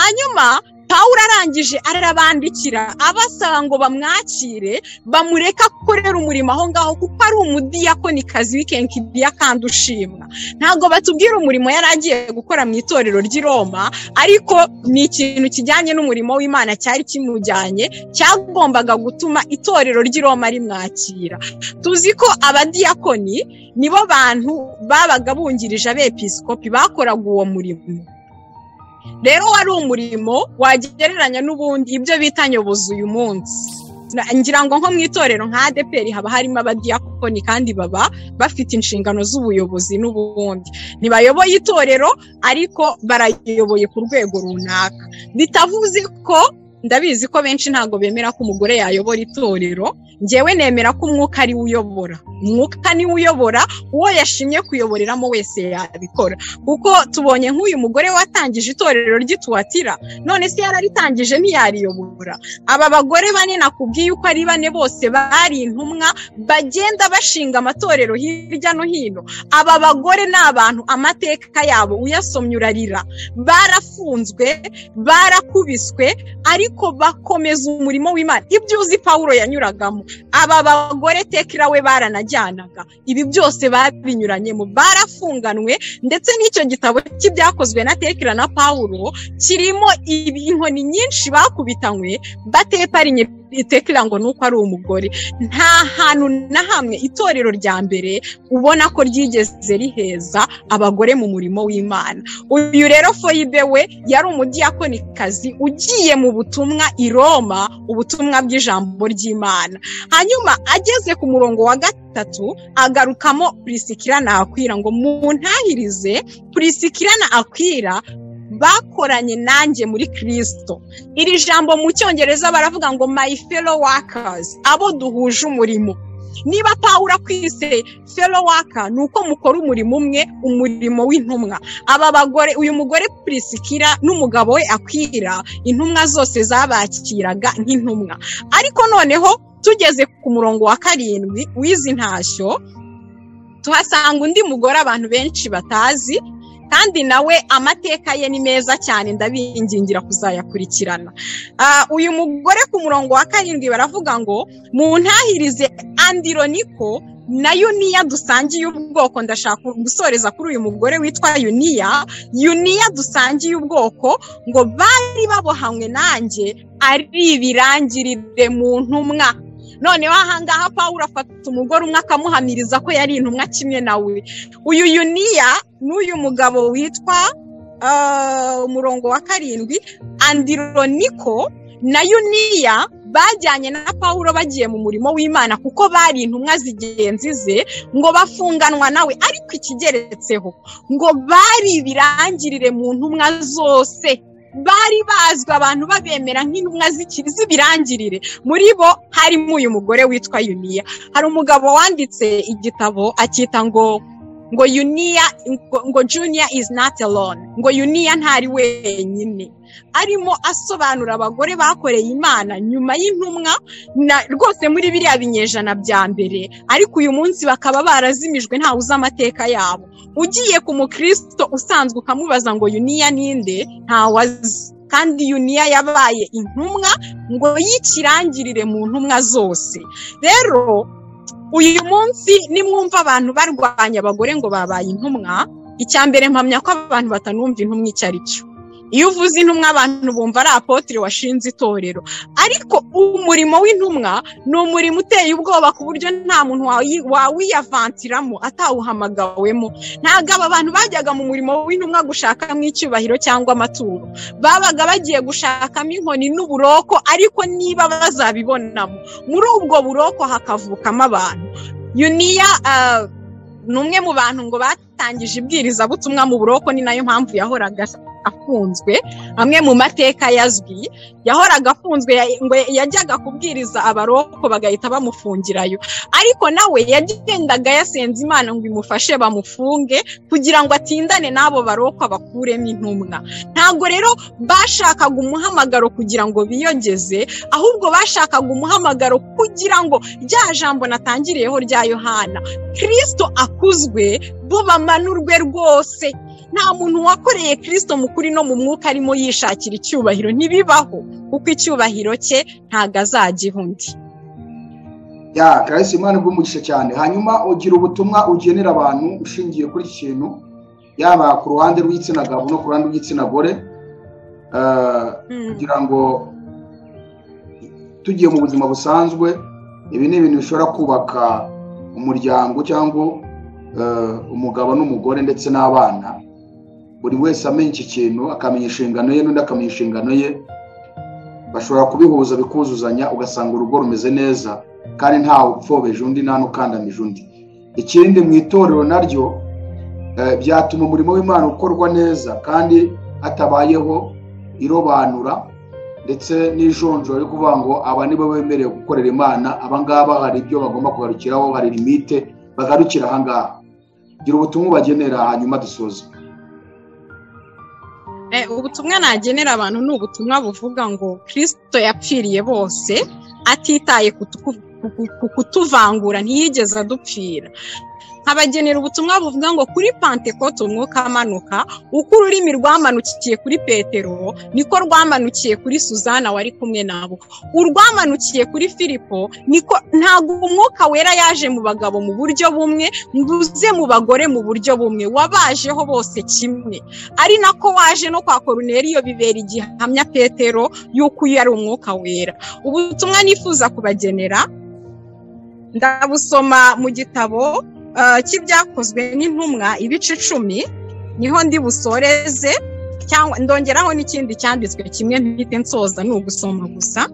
Hanyuma Paulo arangije arabandikira abasaba ngo bamwakire, bamureka gukorera umurimo aho ngaho kuko ari umudiyakonikazi w'Ikenkiriya kandi ushimwa. Ntago batubwira umurimo yari agiye gukora mu itorero ry'i Roma, ariko ni ikintu kijyanye n'umurimo w'Imana cyari kimujyanye, cyagombaga gutuma itorero ry'i Roma rimwakira. Tuzi ko abadiyakoni nibo bantu babaga bungirije abepiskopi bakoraga uwo murimo. Rero wari umurimo wagereranya n'ubundi ibyo bita nyobozi uyu munsi. Ngira ngo nko mu itorero nka ADPR haba harimo abadiyakoni kandi baba bafite inshingano z'ubuyobozi n'ubundi. Ntibayoboye itorero ariko barayoboye ku rwego runaka. Bitavuze ko ndabizi ko benshi ntago bemera ko umugore yayobora itorero, njyewe nemera ko umwuka ari uyobora. Umwuka ni uyobora, uwo yashimye kuyoboreramo wese yabikora. Kuko tubonye nk'uyu mugore watangije itorero ry'Ituatira, none se yararitangije ntiyariyobora. Aba bagore bane nakubwiye uko ari bane bose bari intumwa, bagenda bashinga amatorero hirya no hino. Aba bagore ni abantu amateka yabo uyasomye urarira, barafunzwe, barakubiswe, ariko bakomeza umurimo w'Imana. Ibyo uzi Paulo yanyuragamo, aba bagore Tekila we baranajyanaga. Ibi byose babinyuranyemo, barafunganwe, ndetse n'icyo gitabo cy'ibyakozwe na Tekila na Paulo kirimo inkoni nyinshi bakubitanywe bateparinye Tekila ngo nuko ari umugore. Nta hantu na hamwe itorero rya mbere ubona ko ryigeze riheza abagore mu murimo w'Imana. Uyu rero Foyibe we yari umudiyakonikazi ugiye mu butumwa i Roma, ubutumwa bw'ijambo ry'Imana. Hanyuma ageze ku murongo wa 3 agarukamo Prisikila na Akwila ngo muntahirize Prisikila na Akwila bakoranye nanjye muri Kristo. Iri jambo mu Cyongereza baravuga ngo my fellow workers, abo duhuje umurimo. niba Pawulo akwise fellow worker nuko mukora umurimo umwe, umurimo w'intumwa. Aba bagore, uyu mugore Prisikira n'umugabo we Akwila, intumwa zose zabakiraga nk'intumwa. Ariko noneho tugeze ku murongo wa 7 w'izi ntashyo, tuhasanga undi mugore abantu benshi batazi, kandi nawe amateka ye ni meza cyane, ndabingingira kuzayakurikirana. Uyu mugore ku murongo wa 7 baravuga ngo muntahirize Andironiko na Yuniya dusangiye ubwoko. Ndashaka gusoreza kuri uyu mugore witwa Yuniya dusangiye ubwoko, ngo bari babohamwe nanjye ari ibirangirire mu ntumwa. Noneho ahangaha Pawulo afata umugore umwe akamuhamiriza ko yari intumwa kimwe nawe. Uyu Yuniya n'uyu mugabo witwa umurongo wa 7 Andironiko na Yuniya bajyanye na Pawulo bagiye mu murimo w'Imana kuko bari intumwa zigenzi ze, ngo bafunganwa nawe. Ariko ikigeretseho ngo bari ibirangirire mu ntumwa zose, bari bazwi abantu babemera nk'intumwa z'ibirangirire. Muri bo harimo uyu mugore witwa Yuniya. Hari umugabo wanditse igitabo akita ngo Yuniya, ngo Junior is not alone, ngo Yuniya ntari wenyine. Arimo asobanura abagore bakoreye Imana nyuma y'intumwa rwose muri biriya binyejana bya mbere, ariko uyu munsi bakaba barazimijwe ntawe uzi amateka yabo. Ugiye ku mukristo usanzwe ukamubaza ngo Yuniya ninde, ntawazi. Kandi Yuniya yabaye intumwa ngo yikirangirire mu ntumwa zose. Rero uyu munsi nimwumva abantu barwanya abagore ngo babaye intumwa, icyambere mpamya ko abantu batanumva intumwa icyo ari cyo. Iyo uvuze intumwa abantu bumva ari apotre washinze itorero, ariko umurimo w'intumwa ni umurimo uteye ubwoba ku buryo nta muntu wawiyavantiramo atawuhamagawemo. Ntabwo aba bantu bajyaga mu murimo w'intumwa gushakamo icyubahiro cyangwa amaturo, babaga bagiye gushakamo inkoni n'uburoko, ariko niba bazabibonamo muri ubwo buroko hakavukamo abantu. Yuniya numwe mu bantu ngo batangije ibwiriza butumwa mu buroko, ni nayo mpamvu yahoraga afunzwe. Amwe mu mateka yazwi, yahoraga afunzwe, ngo yajyaga kubwiriza abaroko bagahita bamufungirayo, ariko nawe yagendaga yasenze Imana ngo imufashe bamufunge kugira ngo atindane n'abo baroko abakuremo intumwa. Ntabwo rero bashakaga umuhamagaro kugira ngo biyogeze, ahubwo bashakaga umuhamagaro kugira ngo rya jambo natangiriyeho rya Yohana, Kristo akuzwe bo bamanurwe rwose. Nta muntu wakoreye Kristo mukuri no mu mwuka arimo yishakira icyubahiro, ntibibaho, kuko icyubahiro cye ntago azagiha undi. Kristo Imana bw'umugisha cyane. Hanyuma ugira ubutumwa ugenera abantu ushingiye kuri iki kintu, yaba ku ruhande rw'igitsina gabo no ku ruhande rw'igitsina gore, kugira ngo tugiye mu buzima busanzwe, ibi ni ibintu bishobora kubaka umuryango cyangwa umugabo n'umugore ndetse n'abana. Buri wese amenya iki kintu, akamenya inshingano ye n'undi akamenya inshingano ye, bashobora kubihuza bikuzuzanya, ugasanga urugo rumeze neza kandi ntawe upfobeje undi nta n'ukandamije undi. Ikindi mu itorero naryo byatuma umurimo w'Imana ukorwa neza kandi hatabayeho irobanura ndetse n'ijonjoro ryo kuvuga ngo aba nibo bemerewe gukorera Imana, abangaba hari ibyo bagomba kugarukiraho, hari limite bagarukira ahangaha. Gira ubutumwa bagenera hanyuma dusoze. Ubutumwa nagenera abantu ni ubutumwa buvuga ngo Kristo yapfiriye bose atitaye kutuvangura, ntiyigeze adupfira. Abagenera ubutumwa buvuga ngo kuri Pentekote umwuka amanuka, uko ururimi rwamanukiye kuri Petero niko rwamanukiye kuri Suzana wari kumwe nabo, urwamanukiye kuri Filipo niko. Ntago umwuka wera yaje mu bagabo mu buryo bumwe, nguze mu bagore mu buryo bumwe, wabajeho bose kimwe. Ari nako waje no kwa Koruneliyo bibera igihamya Petero yuko yari umwuka wera. Ubutumwa nifuza kubagenera ndabusoma mu gitabo cy'ibyakozwe n'intumwa ibice 10, niho ndi busoreze. cyangwa ndongeraho n'ikindi cyanditswe kimwe mpite nsoza ni ugusoma gusa.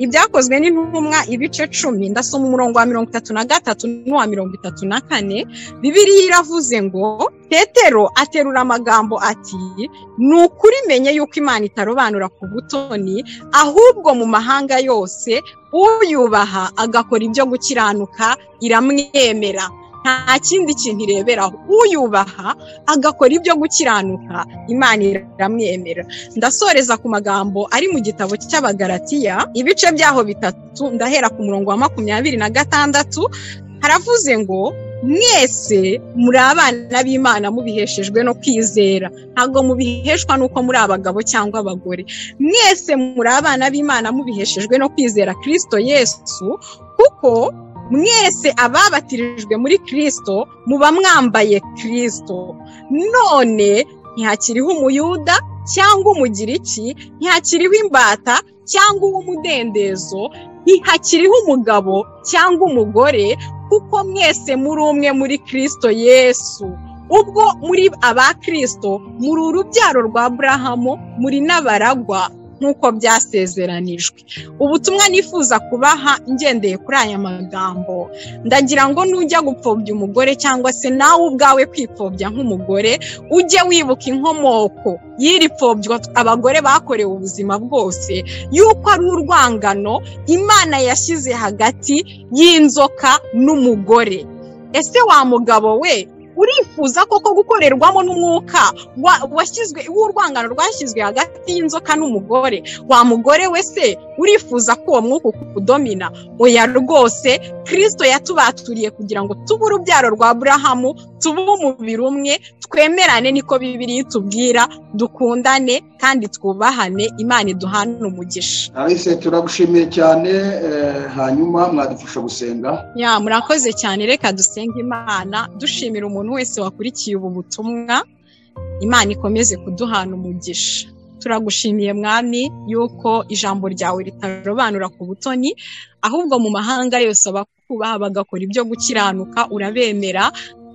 Ibyakozwe n'intumwa ibice 10 ndasoma umurongo wa 33 n'uwa 34. Bibiliya iravuze ngo Petero aterura amagambo ati ni ukuri menye yuko Imana itarobanura ku butoni, ahubwo mu mahanga yose uyubaha agakora ibyo gukiranuka iramwemera. Nta kindi kintu ireberaho, uyubaha agakora ibyo gukiranuka Imana iramwemera. Ndasoreza ku magambo ari mu gitabo cy'Abagalatiya ibice byaho 3 ndahera ku murongo wa 26. Haravuze ngo mwese muri abana b'Imana mubiheshejwe no kwizera, ntago mubiheshwa nuko muri abagabo cyangwa abagore. Mwese muri abana b'Imana mubiheshejwe no kwizera Kristo Yesu, kuko mwese ababatirijwe muri Kristo muba mwambaye Kristo. None ntihakiriho umuyuda cyangwa umugiriki, ntihakiriho imbata cyangwa umudendezo, ntihakiriho umugabo cyangwa umugore, kuko mwese muri umwe muri Kristo Yesu. Ubwo muri aba Kristo muri urubyaro rwa Abrahamu, muri n'abaragwa nk'uko byasezeranijwe. Ubutumwa nifuza kubaha ngendeye kuri aya magambo, ndagira ngo nujya gupfobya umugore cyangwa se nawe ubwawe kwipfobya nk'umugore, ujye wibuka inkomoko y'iri pfobyo abagore bakorewe ubuzima bwose, yuko ari urwangano Imana yashyize hagati y'inzoka n'umugore. Ese wa mugabo we urifuza koko gukorerwamo n'umwuka washyizwe w'urwangano rwashyizwe hagati y'inzoka n'umugore? Wa mugore we se urifuza ko uwo mwuka ukudomina? Oya rwose, Kristo yatubaturiye kugira ngo tube urubyaro rwa Abrahamu, tube umubiri umwe, twemerane niko Bibiliya itubwira, dukundane kandi twubahane. Imana iduhane umugisha. Alice turagushimiye cyane, hanyuma mwadufasha gusenga. Ya murakoze cyane, reka dusenge Imana dushimira umuntu wese wakurikiye ubu butumwa. Imana ikomeze kuduhana umugisha. Turagushimiye Mwami yuko ijambo ryawe ritarobanura ku butoni, ahubwo mu mahanga yose abakubaha bagakora ibyo gukiranuka urabemera,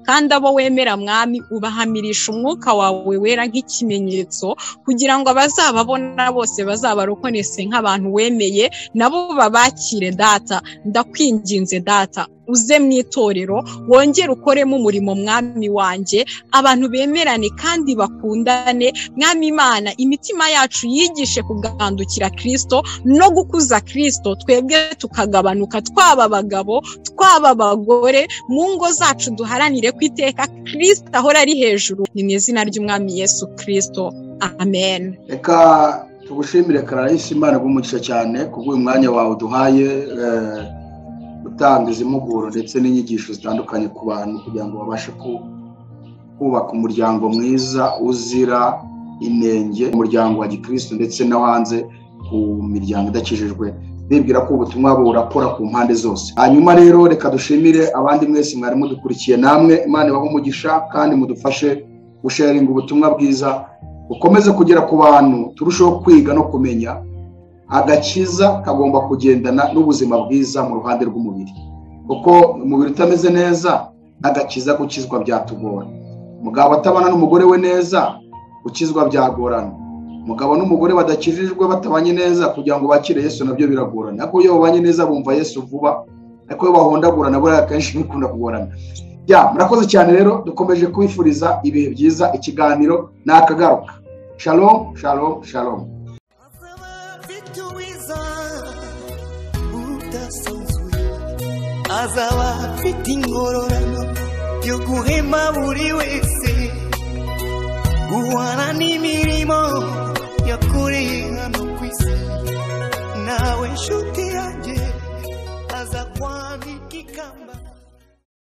kandi abo wemera Mwami ubahamirisha umwuka wawe wera nk'ikimenyetso, kugira ngo abazababona bose bazabarokonese nk'abantu wemeye, nabo babakire Data. Ndakwinginze Data, uze mu itorero wongere ukoremo umurimo Mwami wanjye, abantu bemerane kandi bakundane Mwami Imana. Imitima yacu yigishe kugandukira Kristo no gukuza Kristo, twebwe tukagabanuka, twaba abagabo twaba abagore. Mu ngo zacu duharanire kwiteka Kristo ahora ari hejuru, ni mu izina ry'Umwami Yesu Kristo, amen. Reka tugushimire Clarisse, Imana igumugisha cyane kubw'uyu mwanya wawe duhaye gutanga izi mpuguro ndetse n'inyigisho zitandukanye ku bantu, kugira ngo babashe kubaka umuryango mwiza uzira inenge, umuryango wa Gikristo ndetse no hanze ku miryango idakijijwe, bibwira ko ubutumwa burakora ku mpande zose. Hanyuma rero reka dushimire abandi mwese mwari mudukurikiye, namwe Imana ibahe umugisha kandi mudufashe gusharinga ubutumwa bwiza bukomeze kugera ku bantu, turusheho kwiga no kumenya agakiza kagomba kugendana n'ubuzima bwiza mu ruhande rw'umubiri, kuko umubiri utameze neza agakiza gukizwa byatugora. Umugabo atabana n'umugore we neza gukizwa byagorana. Umugabo n'umugore badakijijwe batabanye neza kugira ngo bakire Yesu nabyo biragorana. Ariko iyo babanye neza bumva Yesu vuba, ariko iyo bahondagurana nabo akenshi bikunda kugorana. Murakoze cyane rero, dukomeje kwifuriza ibihe byiza. Ikiganiro nakagaruka. Shalom, shalom, shalom. Azaba afite ingororano yo guhema buri wese, guhana n'imirimo yakoreye hano ku isi. Nawe nshuti yanjye aza kwambika ikamba